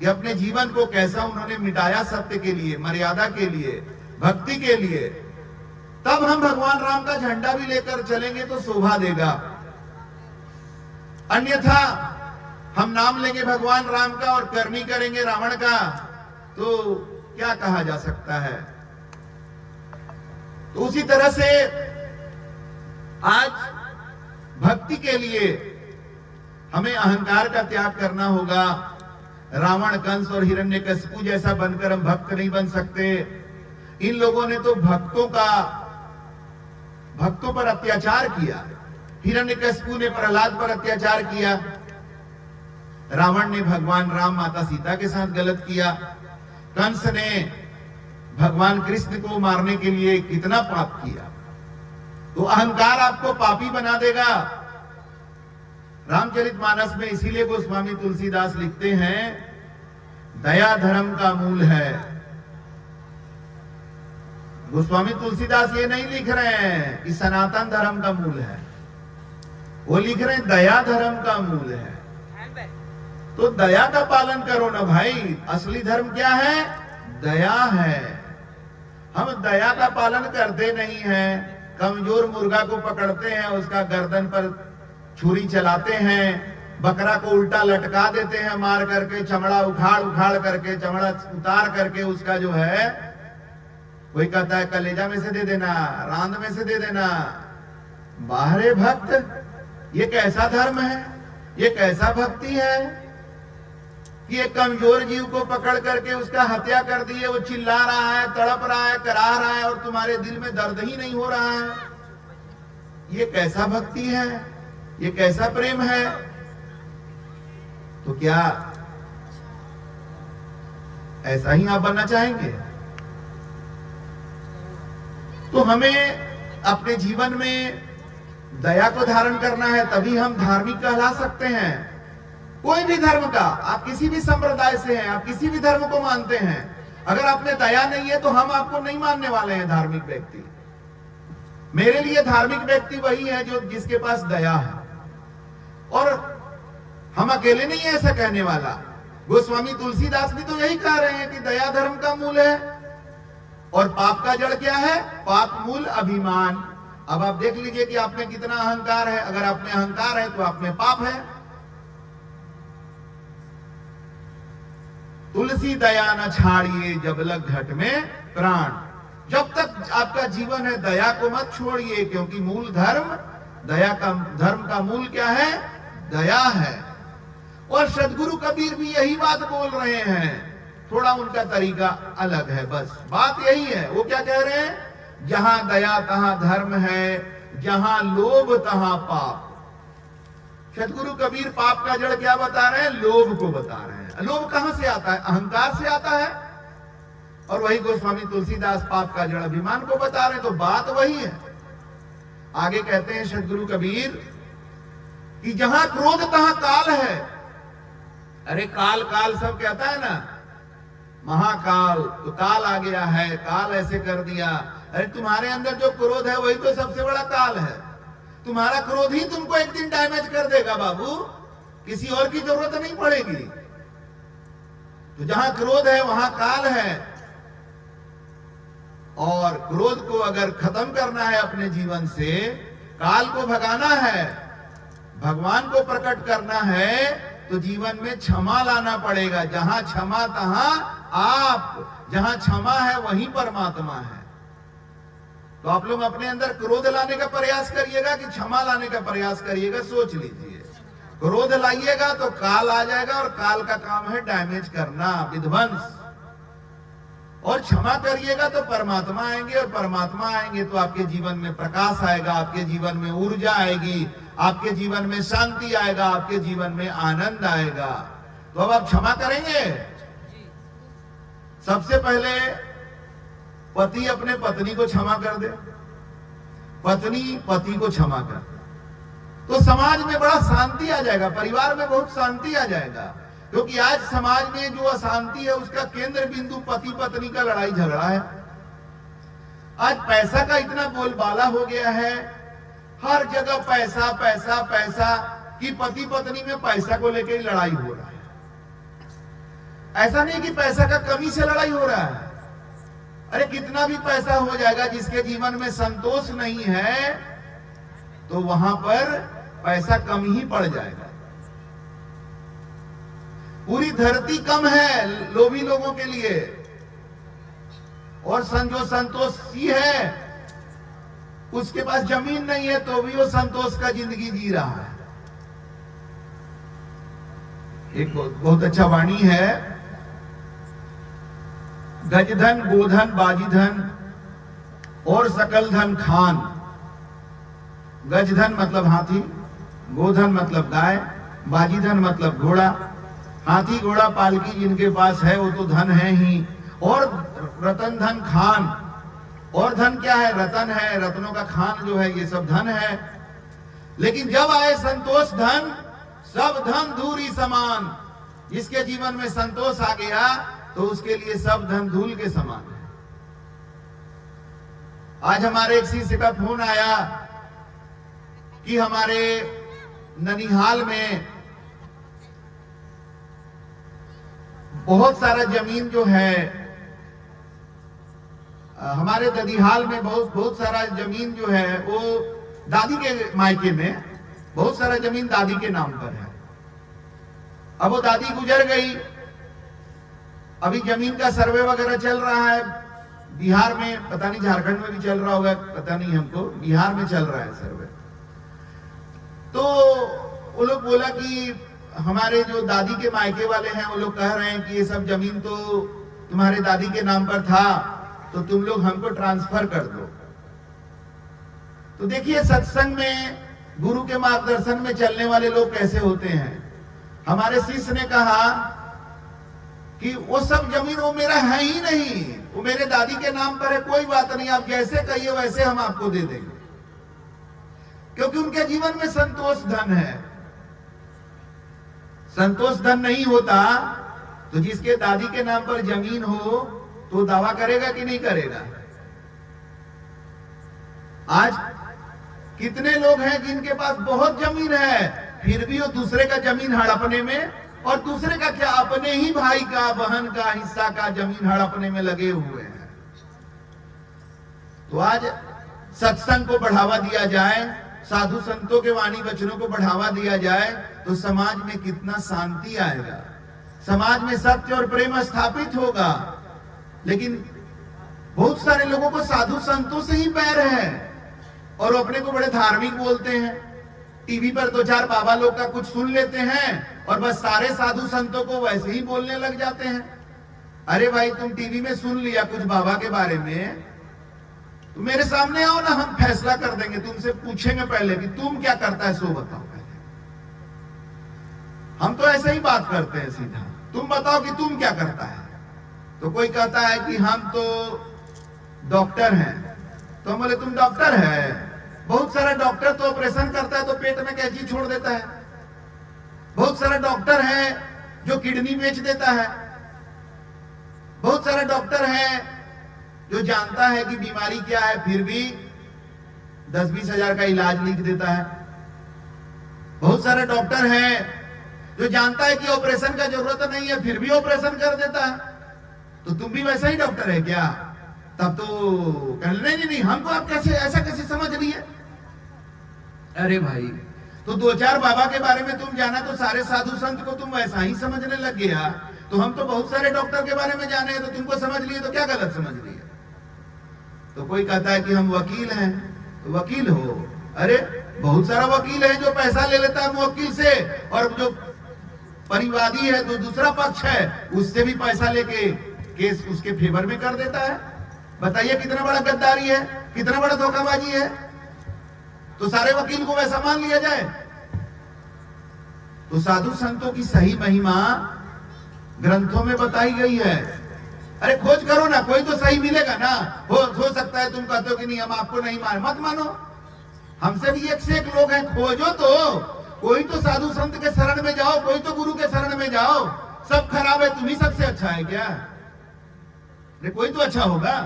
कि अपने जीवन को कैसा उन्होंने मिटाया सत्य के लिए, मर्यादा के लिए, भक्ति के लिए। तब हम भगवान राम का झंडा भी लेकर चलेंगे तो शोभा देगा। अन्यथा हम नाम लेंगे भगवान राम का और करनी करेंगे रावण का, तो क्या कहा जा सकता है? तो उसी तरह से आज भक्ति के लिए हमें अहंकार का त्याग करना होगा। रावण, कंस और हिरण्यकशिपु जैसा बनकर हम भक्त नहीं बन सकते। इन लोगों ने तो भक्तों पर अत्याचार किया। हिरण्यकशिपु ने प्रहलाद पर अत्याचार किया, रावण ने भगवान राम, माता सीता के साथ गलत किया, कंस ने भगवान कृष्ण को मारने के लिए कितना पाप किया। तो अहंकार आपको पापी बना देगा। रामचरितमानस में इसीलिए गोस्वामी तुलसीदास लिखते हैं, दया धर्म का मूल है। गोस्वामी तुलसीदास ये नहीं लिख रहे हैं कि सनातन धर्म का मूल है, वो लिख रहे हैं दया धर्म का मूल है। तो दया का पालन करो ना भाई। असली धर्म क्या है? दया है। हम दया का पालन करते नहीं हैं। कमजोर मुर्गा को पकड़ते हैं, उसका गर्दन पर छुरी चलाते हैं बकरा को उल्टा लटका देते हैं, मार करके चमड़ा उखाड़ उखाड़ करके, चमड़ा उतार करके उसका जो है, कोई कहता है कलेजा में से दे देना, रांद में से दे देना। बाहरे भक्त, ये कैसा धर्म है, ये कैसा भक्ति है कि एक कमजोर जीव को पकड़ करके उसका हत्या कर दिए, वो चिल्ला रहा है, तड़प रहा है, कराह रहा है और तुम्हारे दिल में दर्द ही नहीं हो रहा है। ये कैसा भक्ति है, ये कैसा प्रेम है? तो क्या ऐसा ही आप बनना चाहेंगे? तो हमें अपने जीवन में दया को धारण करना है, तभी हम धार्मिक कहला सकते हैं। कोई भी धर्म का, आप किसी भी संप्रदाय से हैं, आप किसी भी धर्म को मानते हैं, अगर आप में दया नहीं है तो हम आपको नहीं मानने वाले हैं धार्मिक व्यक्ति। मेरे लिए धार्मिक व्यक्ति वही है जो जिसके पास दया है। और हम अकेले नहीं है ऐसा कहने वाला, गोस्वामी तुलसीदास भी तो यही कह रहे हैं कि दया धर्म का मूल है और पाप का जड़ क्या है? पाप मूल अभिमान। अब आप देख लीजिए कि आप में कितना अहंकार है। अगर आप में अहंकार है तो आप में पाप है। तुलसी दया न छाड़िए जब लग घट में प्राण। जब तक आपका जीवन है दया को मत छोड़िए, क्योंकि मूल धर्म दया का, धर्म का मूल क्या है? दया है। और सदगुरु कबीर भी यही बात बोल रहे हैं, थोड़ा उनका तरीका अलग है, बस बात यही है। वो क्या कह रहे हैं? जहां दया तहां धर्म है, जहां लोभ तहां पाप। सदगुरु कबीर पाप का जड़ क्या बता रहे हैं? लोभ को बता रहे हैं। लोभ कहां से आता है? अहंकार से आता है। और वही गोस्वामी तुलसीदास पाप का जड़ अभिमान को बता रहे हैं। तो बात वही है। आगे कहते हैं सदगुरु कबीर कि जहां क्रोध तहां काल है। अरे काल काल सब कहता है ना, महाकाल, तो काल आ गया है, काल ऐसे कर दिया। अरे तुम्हारे अंदर जो क्रोध है वही तो सबसे बड़ा काल है। तुम्हारा क्रोध ही तुमको एक दिन डैमेज कर देगा बाबू, किसी और की जरूरत नहीं पड़ेगी। तो जहां क्रोध है वहां काल है। और क्रोध को अगर खत्म करना है अपने जीवन से, काल को भगाना है, भगवान को प्रकट करना है, तो जीवन में क्षमा लाना पड़ेगा। जहां क्षमा तहां आप, जहां क्षमा है वहीं परमात्मा है। तो आप लोग अपने अंदर क्रोध लाने का प्रयास करिएगा कि क्षमा लाने का प्रयास करिएगा, सोच लीजिए। क्रोध लाइएगा तो काल आ जाएगा, और काल का काम है डैमेज करना, विध्वंस। और क्षमा करिएगा तो परमात्मा आएंगे, और परमात्मा आएंगे तो आपके जीवन में प्रकाश आएगा, आपके जीवन में ऊर्जा आएगी, आपके जीवन में शांति आएगा, आपके जीवन में आनंद आएगा। तो अब आप क्षमा करेंगे? सबसे पहले पति अपने पत्नी को क्षमा कर दे, पत्नी पति को क्षमा कर, तो समाज में बड़ा शांति आ जाएगा, परिवार में बहुत शांति आ जाएगा। क्योंकि आज समाज में जो अशांति है उसका केंद्र बिंदु पति पत्नी का लड़ाई झगड़ा है। आज पैसा का इतना बोलबाला हो गया है, हर जगह पैसा पैसा पैसा, कि पति पत्नी में पैसा को लेकर ही लड़ाई हो रहा है। ऐसा नहीं कि पैसा का कमी से लड़ाई हो रहा है। अरे कितना भी पैसा हो जाएगा, जिसके जीवन में संतोष नहीं है तो वहां पर पैसा कम ही पड़ जाएगा। पूरी धरती कम है लोभी लोगों के लिए, और जो संतोषी है उसके पास जमीन नहीं है तो भी वो संतोष का जिंदगी जी रहा है। एक बहुत अच्छा वाणी है, गजधन गोधन बाजीधन और सकल धन खान। गजधन मतलब हाथी, गोधन मतलब गाय, बाजीधन मतलब घोड़ा। हाथी घोड़ा पालकी जिनके पास है वो तो धन है ही, और रतन धन खान। और धन क्या है? रतन है, रत्नों का खान जो है ये सब धन है। लेकिन जब आए संतोष धन, सब धन धूरी समान। जिसके जीवन में संतोष आ गया तो उसके लिए सब धन धूल के समान है। आज हमारे एक शिष्य का फोन आया कि हमारे ननिहाल में बहुत सारा जमीन जो है, हमारे ददीहाल में बहुत सारा जमीन जो है वो दादी के मायके में बहुत सारा जमीन दादी के नाम पर है। अब वो दादी गुजर गई, अभी जमीन का सर्वे वगैरह चल रहा है बिहार में, पता नहीं झारखंड में भी चल रहा होगा, पता नहीं हमको, बिहार में चल रहा है सर्वे। तो वो लोग बोला कि हमारे जो दादी के मायके वाले हैं वो लोग कह रहे हैं कि ये सब जमीन तो तुम्हारे दादी के नाम पर था, तो तुम लोग हमको ट्रांसफर कर दो। तो देखिए सत्संग में गुरु के मार्गदर्शन में चलने वाले लोग कैसे होते हैं। हमारे शिष्य ने कहा कि वो सब जमीन वो मेरा है ही नहीं, वो मेरे दादी के नाम पर है, कोई बात नहीं, आप जैसे कहिए वैसे हम आपको दे देंगे, क्योंकि उनके जीवन में संतोष धन है। संतोष धन नहीं होता तो जिसके दादी के नाम पर जमीन हो तो दावा करेगा कि नहीं करेगा। आज कितने लोग हैं जिनके पास बहुत जमीन है, फिर भी वो दूसरे का जमीन हड़पने में, और दूसरे का क्या, अपने ही भाई का, बहन का हिस्सा का जमीन हड़पने में लगे हुए हैं। तो आज सत्संग को बढ़ावा दिया जाए, साधु संतों के वाणी वचनों को बढ़ावा दिया जाए, तो समाज में कितना शांति आएगा, समाज में सत्य और प्रेम स्थापित होगा। लेकिन बहुत सारे लोगों को साधु संतों से ही बैर है और अपने को बड़े धार्मिक बोलते हैं। टीवी पर दो चार बाबा लोग का कुछ सुन लेते हैं और बस सारे साधु संतों को वैसे ही बोलने लग जाते हैं। अरे भाई, तुम टीवी में सुन लिया कुछ बाबा के बारे में, तो मेरे सामने आओ ना, हम फैसला कर देंगे। तुमसे पूछेंगे पहले कि तुम क्या करता है, सो बताओ पहले। हम तो ऐसे ही बात करते हैं सीधा, तुम बताओ कि तुम क्या करता है। तो कोई कहता है कि हम तो डॉक्टर हैं, तो हम बोले तुम डॉक्टर है। बहुत सारा डॉक्टर तो ऑपरेशन करता है तो पेट में कैंची छोड़ देता है। बहुत सारा डॉक्टर है जो किडनी बेच देता है। बहुत सारा डॉक्टर है जो जानता है कि बीमारी क्या है फिर भी 10-20 हजार का इलाज लिख देता है। बहुत सारे डॉक्टर है जो जानता है कि ऑपरेशन का जरूरत नहीं है फिर भी ऑपरेशन कर देता है। तो तुम भी वैसा ही डॉक्टर है क्या? तब तो कहने नहीं, हमको आप कैसे ऐसा कैसे समझ रही है। अरे भाई, तो दो चार बाबा के बारे में तुम जाना तो सारे साधु संत को तुम वैसा ही समझने लग गया। तो हम तो बहुत सारे डॉक्टर के बारे में जाने हैं तो तुमको समझ लिए, तो क्या गलत समझ लिए। तो कोई कहता है कि हम वकील हैं, तो वकील हो। अरे बहुत सारा वकील है जो पैसा ले लेता है मुवक्किल से, और जो परिवादी है जो दूसरा पक्ष है उससे भी पैसा लेके केस उसके फेवर में कर देता है। बताइए कितना बड़ा गद्दारी है, कितना बड़ा धोखाबाजी है। तो सारे वकील को वैसा मान लिया जाए। तो साधु संतों की सही महिमा ग्रंथों में बताई गई है। अरे खोज करो ना, कोई तो सही मिलेगा ना। हो सकता है तुम कहते हो कि नहीं हम आपको नहीं मान, मत मानो, हमसे भी एक से एक लोग हैं, खोजो तो। कोई तो साधु संत के शरण में जाओ, कोई तो गुरु के शरण में जाओ। सब खराब है, तुम ही सबसे अच्छा है क्या? अरे कोई तो अच्छा होगा,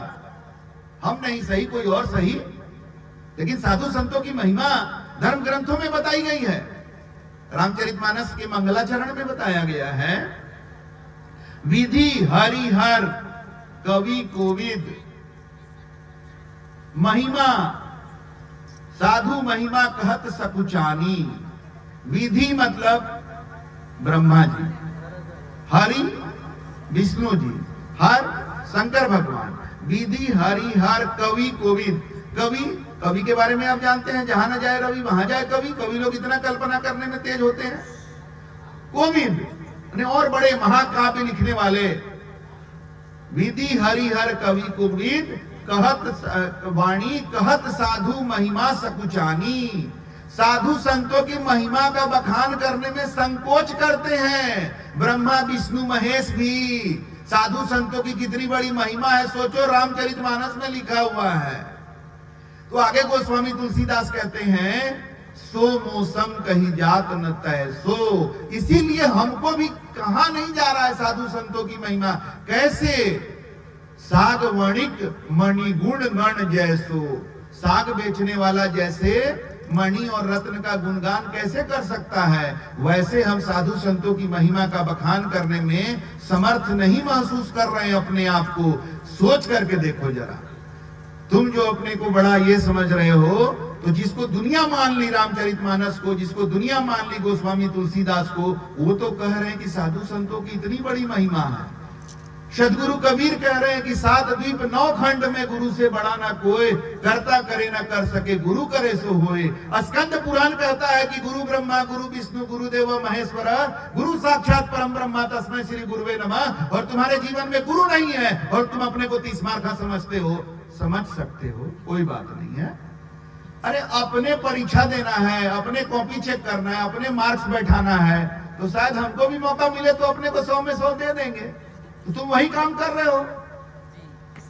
हम नहीं सही कोई और सही। लेकिन साधु संतों की महिमा धर्म ग्रंथों में बताई गई है। रामचरितमानस के मंगलाचरण में बताया गया है, विधि हरिहर कवि कोविद महिमा साधु महिमा कहत सकुचानी। विधि मतलब ब्रह्मा जी, हरि विष्णु जी, हर शंकर भगवान, विधि हरिहर कवि कोविद। कवि के बारे में आप जानते हैं, जहां न जाए रवि वहां जाए कवि। कवि लोग इतना कल्पना करने में तेज होते हैं। कोविद ने और बड़े महाकाव्य लिखने वाले। विधि हरिहर कवि कोविद कहत वाणी कहत साधु महिमा सकुचानी। साधु संतों की महिमा का बखान करने में संकोच करते हैं ब्रह्मा विष्णु महेश भी। साधु संतों की कितनी बड़ी महिमा है सोचो, रामचरितमानस में लिखा हुआ है। तो आगे गोस्वामी तुलसीदास कहते हैं, सो मौसम कहीं जात न तय सो। इसीलिए हमको भी कहा नहीं जा रहा है साधु संतों की महिमा। कैसे? साग वणिक मणिगुण गण जैसो। साग बेचने वाला जैसे मणि और रत्न का गुणगान कैसे कर सकता है, वैसे हम साधु संतों की महिमा का बखान करने में समर्थ नहीं महसूस कर रहे हैं अपने आप को। सोच करके देखो जरा, तुम जो अपने को बड़ा ये समझ रहे हो, तो जिसको दुनिया मान ली रामचरितमानस को, जिसको दुनिया मान ली गोस्वामी तुलसीदास को, वो तो कह रहे हैं कि साधु संतों की इतनी बड़ी महिमा है। सदगुरु कबीर कह रहे हैं कि 7 द्वीप 9 खंड में गुरु से बड़ा ना कोई, करता करे ना कर सके, गुरु करे सो होए। स्कंद पुराण कहता है कि गुरु ब्रह्मा गुरु विष्णु गुरुदेव महेश्वर, गुरु साक्षात परम ब्रह्मा तस्मै श्री गुरुवे नमः। और तुम्हारे जीवन में गुरु नहीं है और तुम अपने को 30 मार्का समझते हो, समझ सकते हो, कोई बात नहीं है। अरे अपने परीक्षा देना है, अपने कॉपी चेक करना है, अपने मार्क्स बैठाना है, तो शायद हमको भी मौका मिले तो अपने को 100 में 100 दे देंगे। तो तुम वही काम कर रहे हो।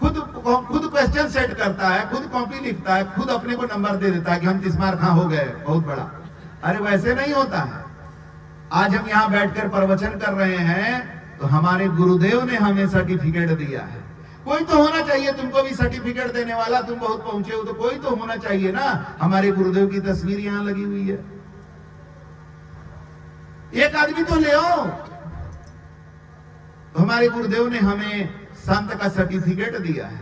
खुद क्वेश्चन सेट करता है, खुद कॉपी लिखता है, खुद अपने को नंबर दे देता है कि हम 30 मार्क हो गए, बहुत बड़ा। अरे वैसे नहीं होता है। आज हम यहाँ बैठकर प्रवचन कर रहे हैं तो हमारे गुरुदेव ने हमें सर्टिफिकेट दिया है। कोई तो होना चाहिए तुमको भी सर्टिफिकेट देने वाला। तुम बहुत पहुंचे हो तो कोई तो होना चाहिए ना। हमारे गुरुदेव की तस्वीर यहाँ लगी हुई है, एक आदमी तो ले आओ। तो हमारे गुरुदेव ने हमें संत का सर्टिफिकेट दिया है।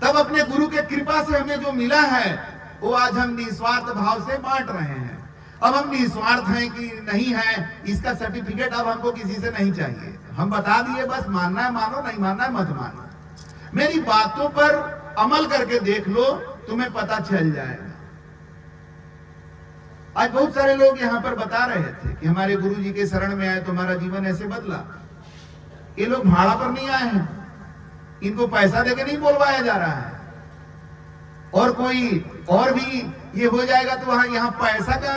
तब अपने गुरु के कृपा से हमें जो मिला है वो आज हम निस्वार्थ भाव से बांट रहे हैं। अब हम निस्वार्थ हैं कि नहीं है, इसका सर्टिफिकेट अब हमको किसी से नहीं चाहिए। हम बता दिए, बस मानना है मानो, नहीं मानना है मत मानो। मेरी बातों पर अमल करके देख लो, तुम्हें पता चल जाएगा। आज बहुत सारे लोग यहाँ पर बता रहे थे कि हमारे गुरु जी के शरण में आए तो हमारा जीवन ऐसे बदला। ये लोग भाड़ा पर नहीं आए हैं, इनको पैसा देके नहीं बोलवाया जा रहा है। और कोई और भी ये हो जाएगा तो वहां यहाँ पैसा का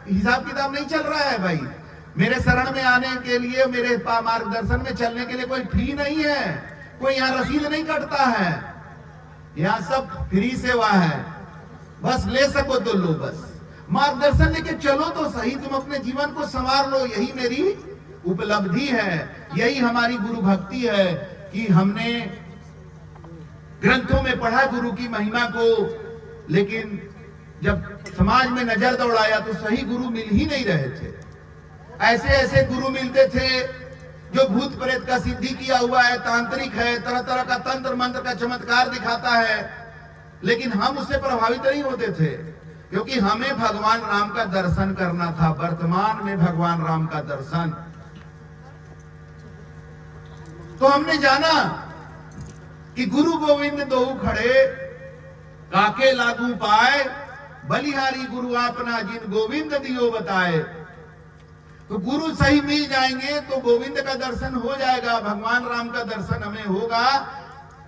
हिसाब किताब नहीं चल रहा है भाई। मेरे शरण में आने के लिए, मेरे मार्गदर्शन में चलने के लिए कोई फी नहीं है, कोई यहाँ रसीद नहीं कटता है, यहाँ सब फ्री सेवा है। बस ले सको तो लो, बस मार्गदर्शन लेके चलो तो सही, तुम अपने जीवन को संवार लो। यही मेरी उपलब्धि है, यही हमारी गुरु भक्ति है कि हमने ग्रंथों में पढ़ा गुरु की महिमा को, लेकिन जब समाज में नजर दौड़ाया तो सही गुरु मिल ही नहीं रहे थे। ऐसे ऐसे गुरु मिलते थे जो भूत प्रेत का सिद्धि किया हुआ है, तांत्रिक है, तरह तरह का तंत्र मंत्र का चमत्कार दिखाता है, लेकिन हम उससे प्रभावित नहीं होते थे क्योंकि हमें भगवान राम का दर्शन करना था। वर्तमान में भगवान राम का दर्शन। तो हमने जाना कि गुरु गोविंद दो खड़े, काके लागू पाए, बलिहारी गुरु आपना जिन गोविंद दियो बताए। तो गुरु सही मिल जाएंगे तो गोविंद का दर्शन हो जाएगा, भगवान राम का दर्शन हमें होगा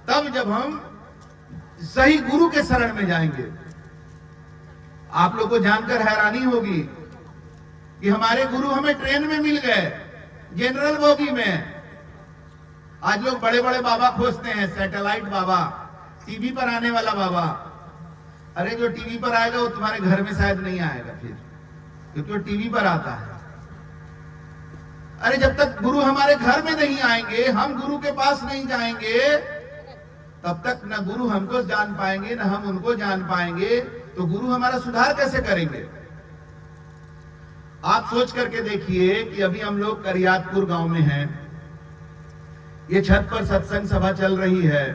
तब जब हम सही गुरु के शरण में जाएंगे। आप लोग को जानकर हैरानी होगी कि हमारे गुरु हमें ट्रेन में मिल गए, जनरल बोगी में। आज लोग बड़े बड़े बाबा खोजते हैं, सैटेलाइट बाबा, टीवी पर आने वाला बाबा। अरे जो टीवी पर आएगा वो तुम्हारे घर में शायद नहीं आएगा फिर, क्योंकि वो टीवी पर आता है। अरे जब तक गुरु हमारे घर में नहीं आएंगे, हम गुरु के पास नहीं जाएंगे, तब तक न गुरु हमको जान पाएंगे न हम उनको जान पाएंगे। तो गुरु हमारा सुधार कैसे करेंगे? आप सोच करके देखिए कि अभी हम लोग करियातपुर गांव में हैं, ये छत पर सत्संग सभा चल रही है।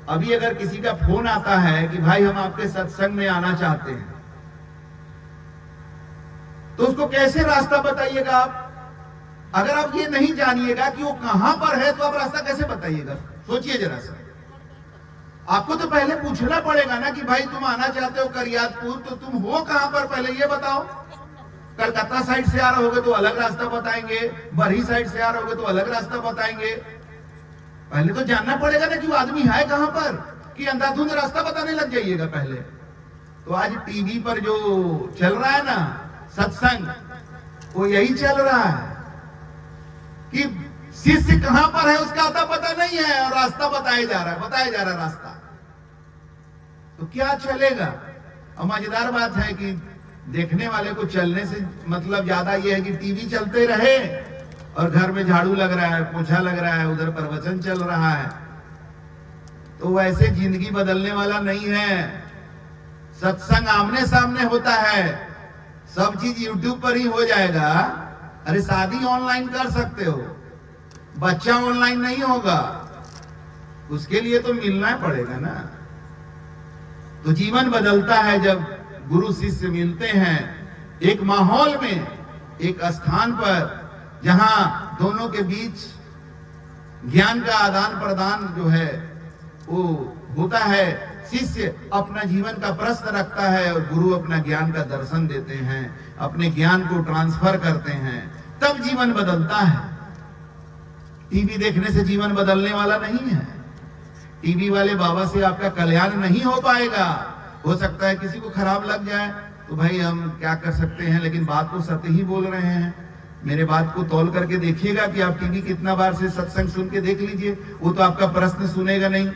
अभी अगर किसी का फोन आता है कि भाई हम आपके सत्संग में आना चाहते हैं, तो उसको कैसे रास्ता बताइएगा आप? अगर आप ये नहीं जानिएगा कि वो कहां पर है तो आप रास्ता कैसे बताइएगा? सोचिए जरा सा। आपको तो पहले पूछना पड़ेगा ना कि भाई तुम आना चाहते हो करियातपुर, तो तुम हो कहां पर, पहले ये बताओ। कलकत्ता साइड से आ रहे होगे तो अलग रास्ता बताएंगे, बरही साइड से आ रहे होगे तो अलग रास्ता बताएंगे। पहले तो जानना पड़ेगा ना कि वो आदमी है कहां पर, कि अंधाधुंध रास्ता बताने लग जाइएगा पहले। तो आज टीवी पर जो चल रहा है ना सत्संग, वो यही चल रहा है कि शिष्य कहां पर है उसका आता पता नहीं है और रास्ता बताया जा रहा है रास्ता। तो क्या चलेगा? और मजेदार बात है कि देखने वाले को चलने से मतलब ज्यादा यह है कि टीवी चलते रहे और घर में झाड़ू लग रहा है, पोछा लग रहा है, उधर प्रवचन चल रहा है। तो वैसे जिंदगी बदलने वाला नहीं है। सत्संग आमने सामने होता है, सब चीज यूट्यूब पर ही हो जाएगा। अरे शादी ऑनलाइन कर सकते हो, बच्चा ऑनलाइन नहीं होगा, उसके लिए तो मिलना पड़ेगा ना। तो जीवन बदलता है जब गुरु शिष्य मिलते हैं एक माहौल में, एक स्थान पर जहां दोनों के बीच ज्ञान का आदान प्रदान जो है वो होता है। शिष्य अपना जीवन का प्रश्न रखता है और गुरु अपना ज्ञान का दर्शन देते हैं, अपने ज्ञान को ट्रांसफर करते हैं, तब जीवन बदलता है। टीवी देखने से जीवन बदलने वाला नहीं है। टीवी वाले बाबा से आपका कल्याण नहीं हो पाएगा। हो सकता है किसी को खराब लग जाए तो भाई हम क्या कर सकते हैं, लेकिन बात तो सत्य ही बोल रहे हैं। मेरे बात को तौल करके देखिएगा कि आप टीवी कितना बार से सत्संग सुन के देख लीजिए, वो तो आपका प्रश्न सुनेगा नहीं।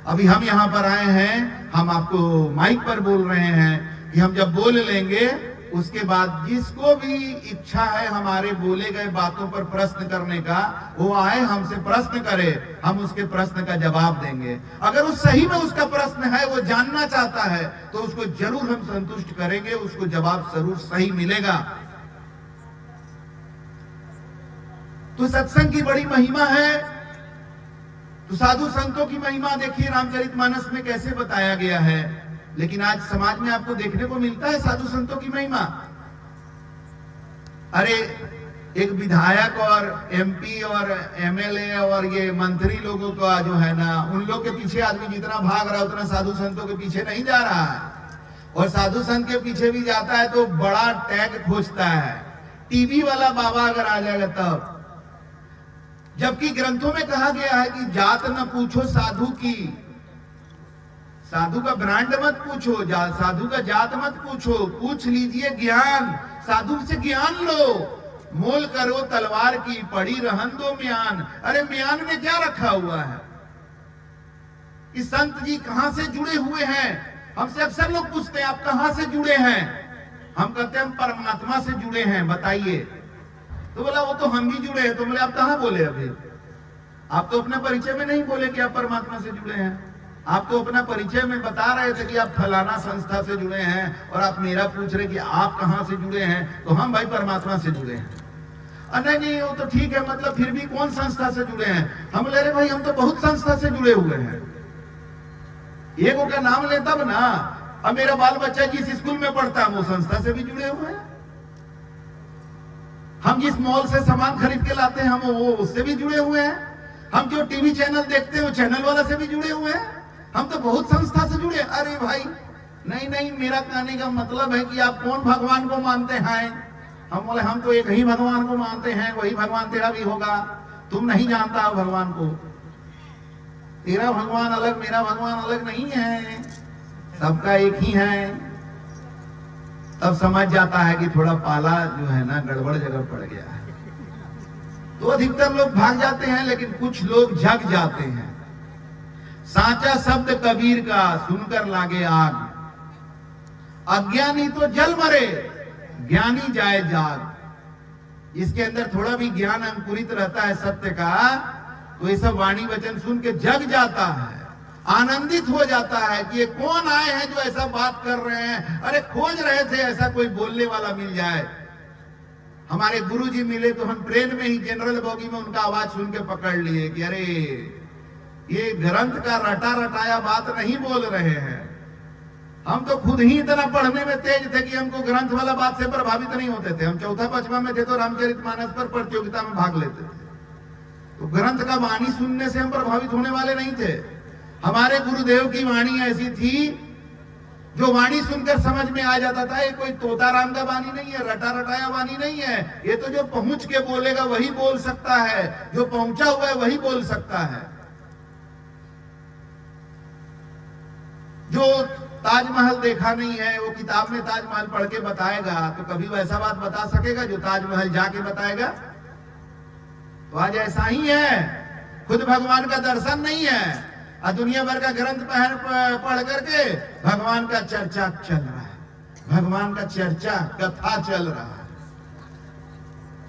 अभी हम यहाँ पर आए हैं, हम आपको माइक पर बोल रहे हैं कि हम जब बोल लेंगे उसके बाद जिसको भी इच्छा है हमारे बोले गए बातों पर प्रश्न करने का, वो आए हमसे प्रश्न करे, हम उसके प्रश्न का जवाब देंगे। अगर उस सही में उसका प्रश्न है, वो जानना चाहता है, तो उसको जरूर हम संतुष्ट करेंगे, उसको जवाब जरूर सही मिलेगा। तो सत्संग की बड़ी महिमा है। तो साधु संतों की महिमा देखिए रामचरितमानस में कैसे बताया गया है। लेकिन आज समाज में आपको देखने को मिलता है साधु संतों की महिमा। अरे एक विधायक और एमपी और एमएलए और ये मंत्री लोगों का जो है ना, उन लोग के पीछे आदमी जितना भाग रहा है उतना साधु संतों के पीछे नहीं जा रहा है। और साधु संत के पीछे भी जाता है तो बड़ा टैग खोजता है। टीवी वाला बाबा अगर आ जाएगा तब, जबकि ग्रंथों में कहा गया है कि जात न पूछो साधु की, साधु का ब्रांड मत पूछो, साधु का जात मत पूछो, पूछ लीजिए ज्ञान, साधु से ज्ञान लो, मोल करो तलवार की, पड़ी रहन दो म्यान। अरे म्यान में क्या रखा हुआ है कि संत जी कहां से जुड़े हुए हैं? हमसे अक्सर लोग पूछते हैं आप कहां से जुड़े हैं? हम कहते हैं हम परमात्मा से जुड़े हैं, बताइए। तो बोला वो तो हम भी जुड़े हैं। तो बोले आप कहां बोले? अभी आप तो अपने परिचय में नहीं बोले कि आप परमात्मा से जुड़े हैं। आप तो अपना परिचय में बता रहे थे कि आप फलाना संस्था से जुड़े हैं, और आप मेरा पूछ रहे कि आप कहां से जुड़े हैं। तो हम भाई परमात्मा से जुड़े हैं। नहीं नहीं वो तो ठीक है, मतलब फिर भी कौन संस्था से जुड़े हैं? हम ले रहे भाई हम तो बहुत संस्था से जुड़े हुए हैं, एगो का नाम ले तब ना। अब मेरा बाल बच्चा जिस स्कूल में पढ़ता है वो संस्था से भी जुड़े हुए हैं। हम जिस मॉल से सामान खरीद के लाते हैं हम वो उससे भी जुड़े हुए हैं। हम जो टीवी चैनल देखते हैं वो चैनल वाला से भी जुड़े हुए हैं। हम तो बहुत संस्था से जुड़े। अरे भाई नहीं नहीं, मेरा कहने का मतलब है कि आप कौन भगवान को मानते हैं? हम बोले हम तो एक ही भगवान को मानते हैं, वही भगवान तेरा भी होगा। तुम नहीं जानता हो भगवान को, तेरा भगवान अलग मेरा भगवान अलग नहीं है, सबका एक ही है। तब समझ जाता है कि थोड़ा पाला जो है ना गड़बड़ जगह पड़ गया है। तो अधिकतर लोग भाग जाते हैं, लेकिन कुछ लोग जग जाते हैं। साचा शब्द कबीर का सुनकर लागे आग, अज्ञानी तो जल मरे, ज्ञानी जाए जाग। इसके अंदर थोड़ा भी ज्ञान अंकुरित रहता है सत्य का, तो ये सब वाणी वचन सुन के जग जाता है, आनंदित हो जाता है कि ये कौन आए हैं जो ऐसा बात कर रहे हैं। अरे खोज रहे थे ऐसा कोई बोलने वाला मिल जाए। हमारे गुरुजी मिले तो हम ट्रेन में ही जनरल बोगी में उनका आवाज सुन के पकड़ लिए कि अरे ये ग्रंथ का रटा रटाया बात नहीं बोल रहे हैं। हम तो खुद ही इतना पढ़ने में तेज थे कि हमको ग्रंथ वाला बात से प्रभावित नहीं होते थे। हम चौथा पांचवा में थे तो रामचरितमानस पर प्रतियोगिता में भाग लेते थे, तो ग्रंथ का वाणी सुनने से हम प्रभावित होने वाले नहीं थे। हमारे गुरुदेव की वाणी ऐसी थी जो वाणी सुनकर समझ में आ जाता था ये कोई तोताराम का वाणी नहीं है, रटा रटाया वाणी नहीं है। ये तो जो पहुंच के बोलेगा वही बोल सकता है, जो पहुंचा हुआ है वही बोल सकता है। जो ताजमहल देखा नहीं है वो किताब में ताजमहल पढ़ के बताएगा तो कभी वैसा बात बता सकेगा जो ताजमहल जाके बताएगा? तो आज ऐसा ही है, खुद भगवान का दर्शन नहीं है और दुनिया भर का ग्रंथ पढ़ करके भगवान का चर्चा चल रहा है, भगवान का चर्चा कथा चल रहा है।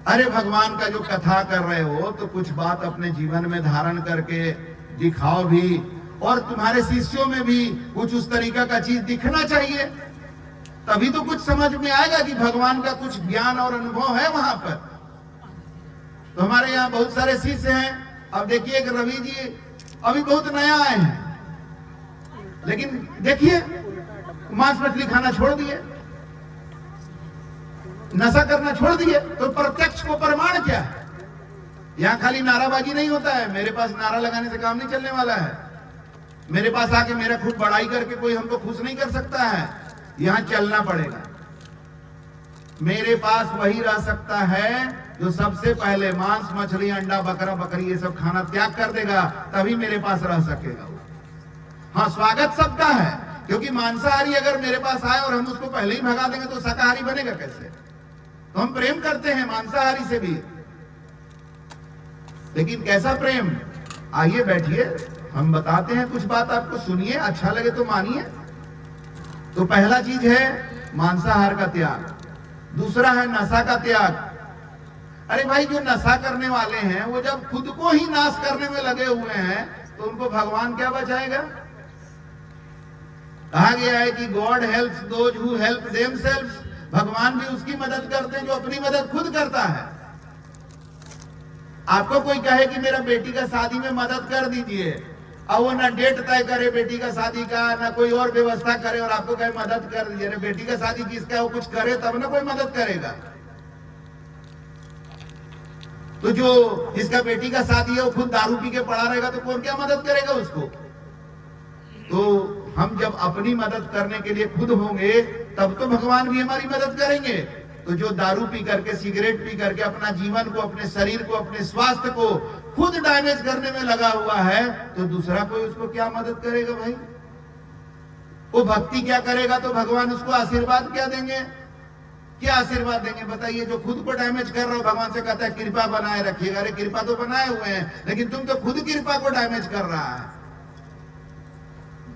अरे भगवान का जो कथा कर रहे हो तो कुछ बात अपने जीवन में धारण करके दिखाओ भी, और तुम्हारे शिष्यों में भी कुछ उस तरीका का चीज दिखना चाहिए, तभी तो कुछ समझ में आएगा कि भगवान का कुछ ज्ञान और अनुभव है वहां पर। तो हमारे यहाँ बहुत सारे शिष्य हैं। अब देखिए रवि जी अभी बहुत नया आए हैं, लेकिन देखिए मांस मछली खाना छोड़ दिए, नशा करना छोड़ दिए, तो प्रत्यक्ष को प्रमाण क्या है? यहां खाली नाराबाजी नहीं होता है, मेरे पास नारा लगाने से काम नहीं चलने वाला है, मेरे पास आके मेरा खूब बड़ाई करके कोई हमको खुश नहीं कर सकता है। यहां चलना पड़ेगा। मेरे पास वही रह सकता है जो सबसे पहले मांस मछली अंडा बकरा बकरी ये सब खाना त्याग कर देगा, तभी मेरे पास रह सकेगा। हाँ, स्वागत सबका है, क्योंकि मांसाहारी अगर मेरे पास आए और हम उसको पहले ही भगा देंगे तो शाकाहारी बनेगा कैसे? तो हम प्रेम करते हैं मांसाहारी से भी, लेकिन कैसा प्रेम? आइए बैठिए, हम बताते हैं कुछ बात, आपको सुनिए, अच्छा लगे तो मानिए। तो पहला चीज है मांसाहार का त्याग, दूसरा है नशा का त्याग। अरे भाई, जो नशा करने वाले हैं वो जब खुद को ही नाश करने में लगे हुए हैं तो उनको भगवान क्या बचाएगा? कहा गया है कि God helps those who help themselves. भगवान भी उसकी मदद करते हैं जो अपनी मदद खुद करता है। आपको कोई कहे कि मेरा बेटी का शादी में मदद कर दीजिए, और वो ना डेट तय करे बेटी का शादी का, ना कोई और व्यवस्था करे, और आपको कहे मदद कर दीजिए। अरे बेटी का शादी किसका, वो कुछ करे तब ना कोई मदद करेगा। तो जो जिसका बेटी का शादी है वो खुद दारू पी के पड़ा रहेगा तो कौन क्या मदद करेगा उसको? तो हम जब अपनी मदद करने के लिए खुद होंगे तब तो भगवान भी हमारी मदद करेंगे। तो जो दारू पी करके, सिगरेट पी करके अपना जीवन को, अपने शरीर को, अपने स्वास्थ्य को खुद डैमेज करने में लगा हुआ है, तो दूसरा कोई उसको क्या मदद करेगा भाई? वो भक्ति क्या करेगा तो भगवान उसको आशीर्वाद क्या देंगे? क्या आशीर्वाद देंगे बताइए? जो खुद को डैमेज कर रहा हो, भगवान से कहता है कृपा बनाए रखिएगा। अरे कृपा तो बनाए हुए हैं, लेकिन तुम तो खुद कृपा को डैमेज कर रहा है।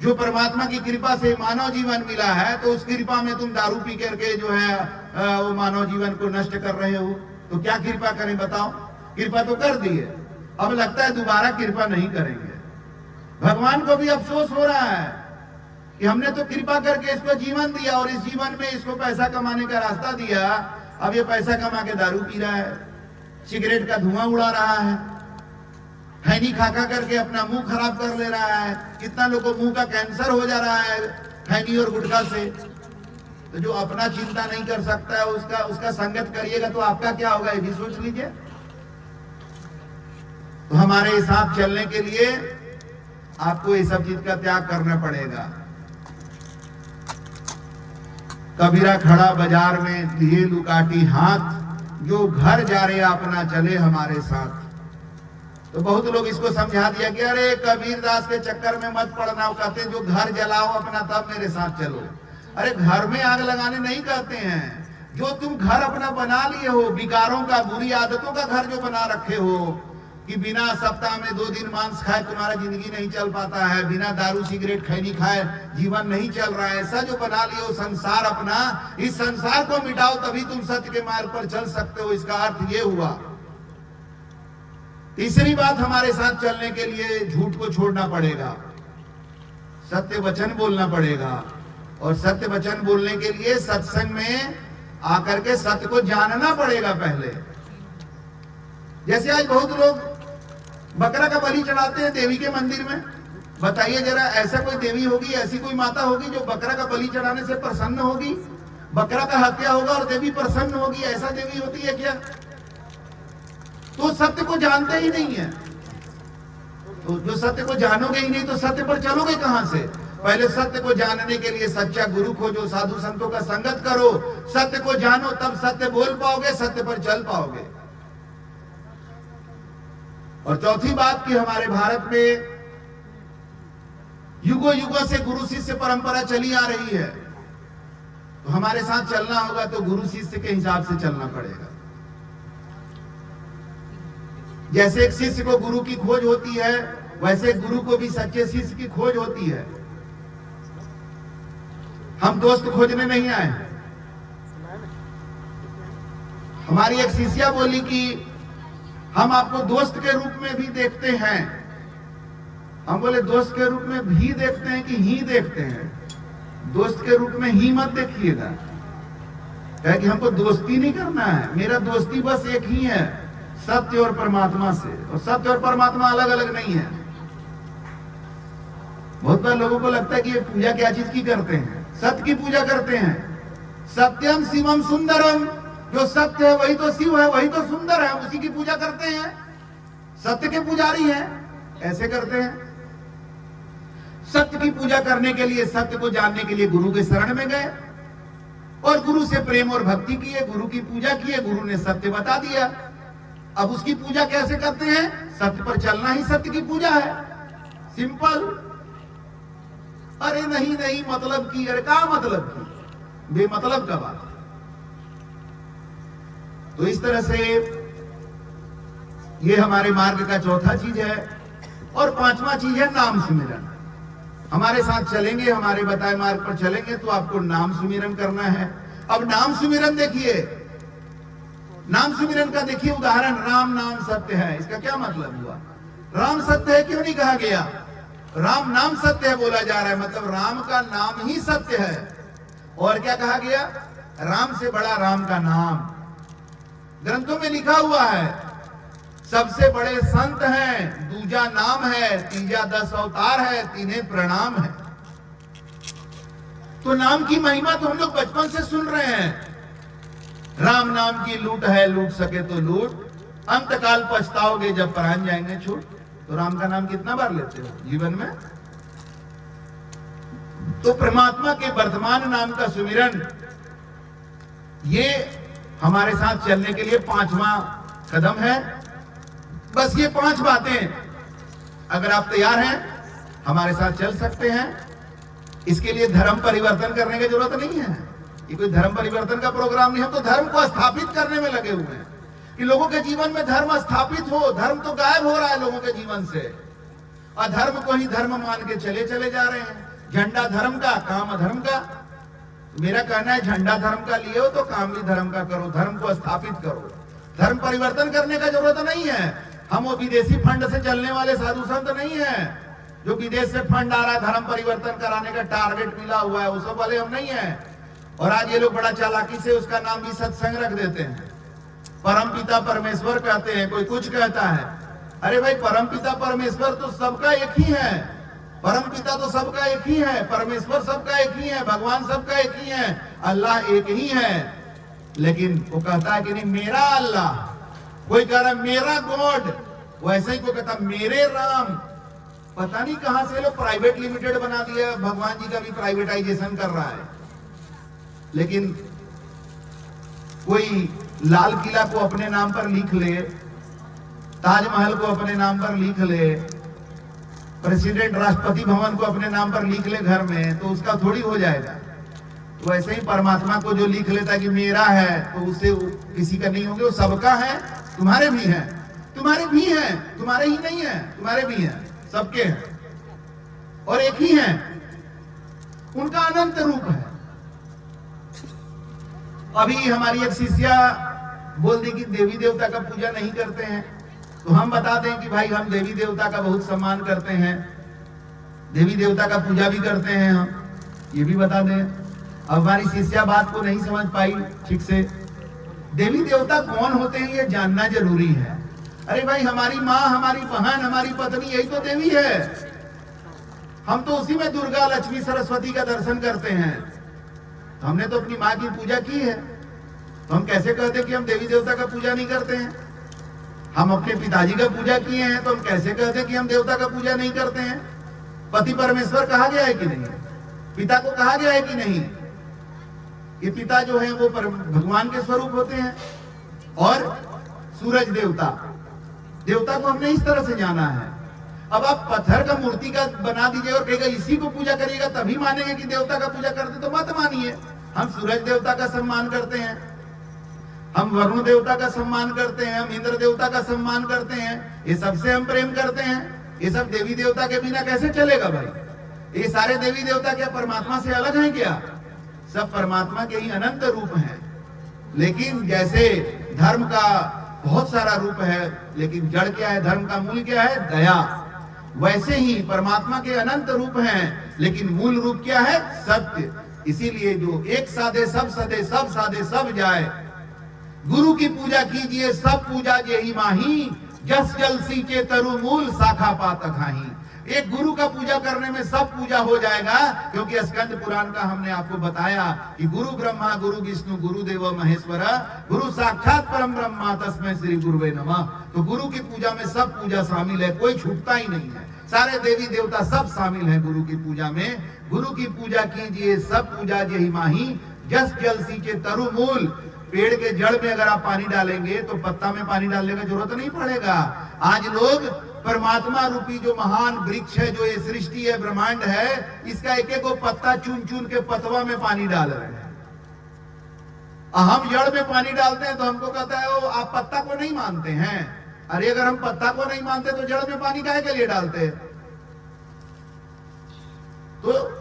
जो परमात्मा की कृपा से मानव जीवन मिला है, तो उस कृपा में तुम दारू पी करके जो है वो मानव जीवन को नष्ट कर रहे हो। तो क्या कृपा करें बताओ? कृपा तो कर दी है, अब लगता है दोबारा कृपा नहीं करेंगे। भगवान को भी अफसोस हो रहा है कि हमने तो कृपा करके इसको जीवन दिया, और इस जीवन में इसको पैसा कमाने का रास्ता दिया, अब ये पैसा कमा के दारू पी रहा है, सिगरेट का धुआं उड़ा रहा है, खैनी खा खा करके अपना मुंह खराब कर ले रहा है। कितना लोगों को मुंह का कैंसर हो जा रहा है खैनी और गुटखा से। तो जो अपना चिंता नहीं कर सकता है उसका संगत करिएगा तो आपका क्या होगा, ये भी सोच लीजिए। तो हमारे साथ चलने के लिए आपको ये सब चीज का त्याग करना पड़ेगा। कबीरा खड़ा बाजार में लिए लुकाटी हाथ, जो घर जा रहे अपना चले हमारे साथ। तो बहुत लोग इसको समझा दिया कि अरे कबीर दास के चक्कर में मत पड़ना, वो कहते हैं जो घर जलाओ अपना तब मेरे साथ चलो। अरे घर में आग लगाने नहीं कहते हैं, जो तुम घर अपना बना लिए हो, विकारों का, बुरी आदतों का घर जो बना रखे हो कि बिना सप्ताह में 2 दिन मांस खाए तुम्हारा जिंदगी नहीं चल पाता है, बिना दारू सिगरेट खैनी खाए जीवन नहीं चल रहा है, ऐसा जो बना लिए हो संसार अपना, इस संसार को मिटाओ तभी तुम सत्य के मार्ग पर चल सकते हो। इसका अर्थ ये हुआ। तीसरी बात, हमारे साथ चलने के लिए झूठ को छोड़ना पड़ेगा, सत्य वचन बोलना पड़ेगा। और सत्य वचन बोलने के लिए सत्संग में आकर के सत्य को जानना पड़ेगा पहले। जैसे आज बहुत लोग बकरा का बलि चढ़ाते हैं देवी के मंदिर में। बताइए जरा, ऐसा कोई देवी होगी, ऐसी कोई माता होगी जो बकरा का बलि चढ़ाने से प्रसन्न होगी? बकरा का हत्या होगा और देवी प्रसन्न होगी, ऐसा देवी होती है क्या? तो सत्य को जानते ही नहीं है। तो जो सत्य को जानोगे ही नहीं तो सत्य पर चलोगे कहां से? पहले सत्य को जानने के लिए सच्चा गुरु खोजो, साधु संतों का संगत करो, सत्य को जानो, तब सत्य बोल पाओगे, सत्य पर चल पाओगे। और चौथी बात कि हमारे भारत में युगों युगों से गुरु शिष्य परंपरा चली आ रही है, तो हमारे साथ चलना होगा तो गुरु शिष्य के हिसाब से चलना पड़ेगा। जैसे एक शिष्य को गुरु की खोज होती है, वैसे गुरु को भी सच्चे शिष्य की खोज होती है। हम दोस्त खोजने नहीं आए। हमारी एक शिष्या बोली कि हम आपको दोस्त के रूप में भी देखते हैं। हम बोले दोस्त के रूप में भी देखते हैं कि ही देखते हैं? दोस्त के रूप में ही मत देखिएगा, कि हमको दोस्ती नहीं करना है। मेरा दोस्ती बस एक ही है, सत्य और परमात्मा से। और सत्य और परमात्मा अलग अलग नहीं है। बहुत बार लोगों को लगता है कि ये पूजा क्या चीज की करते हैं, सत्य की पूजा करते हैं। सत्यम शिवम सुंदरम, जो सत्य है वही तो शिव है, वही तो सुंदर है, उसी की पूजा करते हैं, सत्य के पुजारी हैं, ऐसे करते हैं। सत्य की पूजा करने के लिए, सत्य को जानने के लिए गुरु के शरण में गए और गुरु से प्रेम और भक्ति किए, गुरु की पूजा किए, गुरु ने सत्य बता दिया। अब उसकी पूजा कैसे करते हैं? सत्य पर चलना ही सत्य की पूजा है, सिंपल। अरे नहीं नहीं मतलब की, अरे क्या मतलब की, बेमतलब का बात। तो इस तरह से ये हमारे मार्ग का चौथा चीज है। और पांचवा चीज है नाम सुमिरन। हमारे साथ चलेंगे, हमारे बताए मार्ग पर चलेंगे तो आपको नाम सुमिरन करना है। अब नाम सुमिरन देखिए, नाम सुमिरन का देखिए उदाहरण, राम नाम सत्य है, इसका क्या मतलब हुआ? राम सत्य है क्यों नहीं कहा गया? राम नाम सत्य है बोला जा रहा है, मतलब राम का नाम ही सत्य है। और क्या कहा गया? राम से बड़ा राम का नाम। ग्रंथों में लिखा हुआ है सबसे बड़े संत हैं, दूजा नाम है, तीजा 10 अवतार है, तीने प्रणाम है। तो नाम की महिमा तो हम लोग बचपन से सुन रहे हैं। राम नाम की लूट है, लूट सके तो लूट, अंतकाल पछताओगे जब प्राण जाएंगे छूट। तो राम का नाम कितना बार लेते हो जीवन में? तो परमात्मा के वर्तमान नाम का सुमिरन, ये हमारे साथ चलने के लिए पांचवा कदम है। बस ये 5 बातें अगर आप तैयार हैं, हमारे साथ चल सकते हैं। इसके लिए धर्म परिवर्तन करने की जरूरत नहीं है। ये कोई धर्म परिवर्तन का प्रोग्राम नहीं है। तो धर्म को स्थापित करने में लगे हुए हैं कि लोगों के जीवन में धर्म स्थापित हो। धर्म तो गायब हो रहा है लोगों के जीवन से, और धर्म को ही धर्म मान के चले जा रहे हैं। झंडा धर्म का, काम धर्म का। मेरा कहना है झंडा धर्म का लिए हो तो काम भी धर्म का करो, धर्म को स्थापित करो। धर्म परिवर्तन करने का जरूरत नहीं है। हम वो विदेशी फंड से चलने वाले साधु संत नहीं है, जो विदेश से फंड आ रहा है धर्म परिवर्तन कराने का टारगेट मिला हुआ है, वो सब वाले हम नहीं है। और आज ये लोग बड़ा चालाकी से उसका नाम भी सत्संग रख देते हैं, परम पिता परमेश्वर कहते हैं, कोई कुछ कहता है। अरे भाई परम पिता परमेश्वर तो सबका एक ही है, परम पिता तो सबका एक ही है, परमेश्वर सबका एक ही है, भगवान सबका एक ही है, अल्लाह एक ही है। लेकिन वो कहता है कि नहीं मेरा अल्लाह, कोई कह रहा है मेरा गॉड, वैसे ही कोई कहता मेरे राम। पता नहीं कहां से लोग प्राइवेट लिमिटेड बना दिया, भगवान जी का भी प्राइवेटाइजेशन कर रहा है। लेकिन कोई लाल किला को अपने नाम पर लिख ले, ताजमहल को अपने नाम पर लिख ले, प्रेसिडेंट राष्ट्रपति भवन को अपने नाम पर लिख ले घर में, तो उसका थोड़ी हो जाएगा। तो ऐसे ही परमात्मा को जो लिख लेता है कि मेरा है, तो उससे किसी का नहीं होंगे, वो सबका है। तुम्हारे भी हैं, तुम्हारे भी हैं, तुम्हारे ही नहीं है, तुम्हारे भी हैं, सबके हैं और एक ही हैं। उनका अनंत रूप है। अभी हमारी एक शिष्या बोल दी कि देवी देवता का पूजा नहीं करते हैं, तो हम बता दें कि भाई हम देवी देवता का बहुत सम्मान करते हैं, देवी देवता का पूजा भी करते हैं हम, ये भी बता दें। अब हमारी शिष्या बात को नहीं समझ पाई ठीक से। देवी देवता कौन होते हैं ये जानना जरूरी है। अरे भाई हमारी माँ, हमारी बहन, हमारी पत्नी, यही तो देवी है। हम तो उसी में दुर्गा, लक्ष्मी, सरस्वती का दर्शन करते हैं। तो हमने तो अपनी माँ की पूजा की है, तो हम कैसे कहते कि हम देवी देवता का पूजा नहीं करते हैं? हम अपने पिताजी का पूजा किए हैं, तो हम कैसे कहते कि हम देवता का पूजा नहीं करते हैं? पति परमेश्वर कहा गया है कि नहीं? पिता को कहा गया है कि नहीं? ये पिता जो है वो भगवान के स्वरूप होते हैं। और सूरज देवता, देवता को हमने इस तरह से जाना है। अब आप पत्थर का मूर्ति का बना दीजिए और कहेगा इसी को पूजा करिएगा तभी मानेंगे कि देवता का पूजा करते, तो मत मानिए। हम सूरज देवता का सम्मान करते हैं, हम वरुण देवता का सम्मान करते हैं, हम इंद्र देवता का सम्मान करते हैं, ये सबसे हम प्रेम करते हैं। ये सब देवी देवता के बिना कैसे चलेगा भाई? ये सारे देवी देवता क्या परमात्मा से अलग हैं क्या? सब परमात्मा के ही अनंत रूप हैं। लेकिन जैसे धर्म का बहुत सारा रूप है, लेकिन जड़ क्या है? धर्म का मूल क्या है? दया। वैसे ही परमात्मा के अनंत रूप हैं, लेकिन मूल रूप क्या है? सत्य। इसीलिए जो एक साधे सब सदे, सब साधे सब जाए। गुरु की पूजा कीजिए, सब पूजा जेहि माही, जस जल सींचे तरु मूल शाखा पात खाही। एक गुरु का पूजा करने में सब पूजा हो जाएगा, क्योंकि स्कंद पुराण का हमने आपको बताया कि गुरु ब्रह्मा गुरु विष्णु गुरु देव महेश्वर गुरु साक्षात परम ब्रह्मा तस्मै श्री गुरुवे नमः। तो गुरु की पूजा में सब पूजा शामिल है, कोई छूटता ही नहीं है, सारे देवी देवता सब शामिल हैं गुरु की पूजा में। गुरु की पूजा कीजिए, सब पूजा यही माही, जस जल सींचे तरु मूल। पेड़ के जड़ में अगर आप पानी डालेंगे तो पत्ता में पानी डालने का जरूरत नहीं पड़ेगा। आज लोग परमात्मा रूपी जो महान वृक्ष है, जो ये सृष्टि है, ब्रह्मांड है, इसका एक एक पत्ता चुन चुन के पतवा में पानी डाल रहे हैं। हम जड़ में पानी डालते हैं तो हमको कहता है वो आप पत्ता को नहीं मानते हैं। अरे अगर हम पत्ता को नहीं मानते तो जड़ में पानी काहे के लिए डालते हैं? तो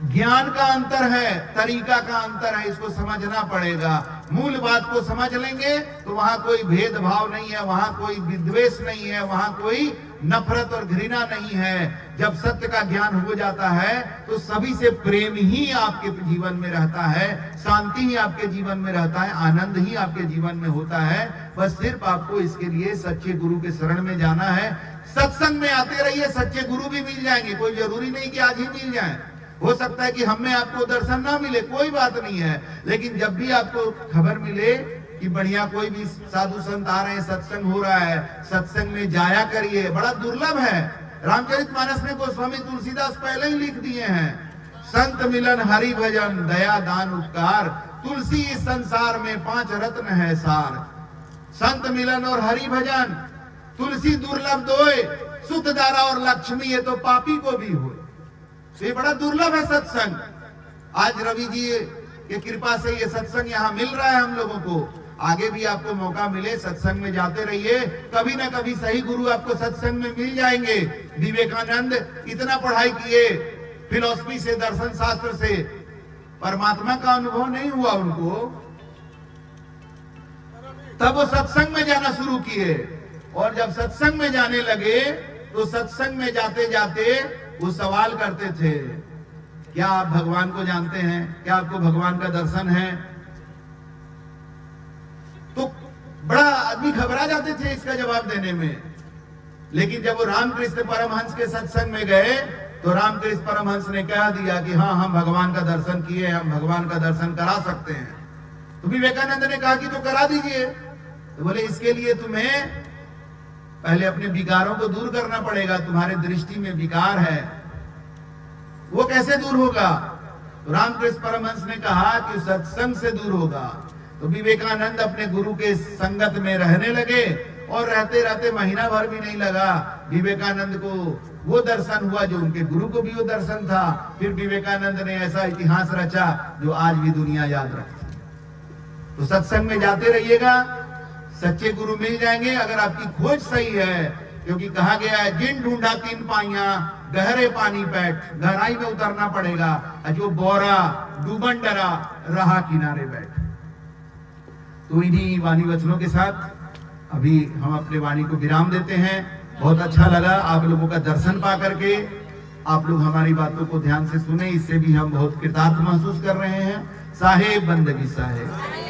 ज्ञान का अंतर है, तरीका का अंतर है, इसको समझना पड़ेगा। मूल बात को समझ लेंगे तो वहां कोई भेदभाव नहीं है, वहां कोई विद्वेष नहीं है, वहां कोई नफरत और घृणा नहीं है। जब सत्य का ज्ञान हो जाता है तो सभी से प्रेम ही आपके जीवन में रहता है, शांति ही आपके जीवन में रहता है, आनंद ही आपके जीवन में होता है। बस सिर्फ आपको इसके लिए सच्चे गुरु के शरण में जाना है। सत्संग में आते रहिए, सच्चे गुरु भी मिल जाएंगे, कोई जरूरी नहीं कि आज ही मिल जाए। हो सकता है कि हमें आपको दर्शन ना मिले, कोई बात नहीं है, लेकिन जब भी आपको खबर मिले कि बढ़िया कोई भी साधु संत आ रहे हैं, सत्संग हो रहा है, सत्संग में जाया करिए। बड़ा दुर्लभ है। रामचरितमानस में गोस्वामी तुलसीदास पहले ही लिख दिए हैं, संत मिलन हरि भजन दया दान उपकार, तुलसी इस संसार में 5 रत्न है सार। संत मिलन और हरि भजन, तुलसी दुर्लभ दोए, सुत दारा और लक्ष्मी, ये तो पापी को भी हो। ये बड़ा दुर्लभ है सत्संग। आज रवि जी की कृपा से ये सत्संग यहाँ मिल रहा है हम लोगों को। आगे भी आपको मौका मिले, सत्संग में जाते रहिए, कभी ना कभी सही गुरु आपको सत्संग में मिल जाएंगे। विवेकानंद इतना पढ़ाई किए, फिलॉसफी से, दर्शन शास्त्र से, परमात्मा का अनुभव नहीं हुआ उनको, तब वो सत्संग में जाना शुरू किए। और जब सत्संग में जाने लगे तो सत्संग में जाते जाते वो सवाल करते थे, क्या आप भगवान को जानते हैं? क्या आपको भगवान का दर्शन है? तो बड़ा आदमी घबरा जाते थे इसका जवाब देने में। लेकिन जब वो रामकृष्ण परमहंस के सत्संग में गए तो रामकृष्ण परमहंस ने कह दिया कि हाँ, हम भगवान का दर्शन किए, हम भगवान का दर्शन करा सकते हैं। तो विवेकानंद ने कहा कि तो करा दीजिए। तो बोले इसके लिए तुम्हें पहले अपने विकारों को दूर करना पड़ेगा, तुम्हारे दृष्टि में विकार है, वो कैसे दूर होगा? तो रामकृष्ण परमहंस ने कहा कि सत्संग से दूर होगा। तो विवेकानंद अपने गुरु के संगत में रहने लगे और रहते रहते महीना भर भी नहीं लगा, विवेकानंद को वो दर्शन हुआ जो उनके गुरु को भी वो दर्शन था। फिर विवेकानंद ने ऐसा इतिहास रचा जो आज भी दुनिया याद रखती है। तो सत्संग में जाते रहिएगा, सच्चे गुरु मिल जाएंगे अगर आपकी खोज सही है। क्योंकि कहा गया है, जिन ढूंढा 3 पाइयां गहरे पानी बैठ, गहराई में उतरना पड़ेगा, जो बोरा डूबन डरा रहा किनारे बैठ। तो इन्हीं वाणी वचनों के साथ अभी हम अपने वाणी को विराम देते हैं। बहुत अच्छा लगा आप लोगों का दर्शन पा करके, आप लोग हमारी बातों को ध्यान से सुने, इससे भी हम बहुत कृतार्थ महसूस कर रहे हैं। साहेब बंदगी साहेब।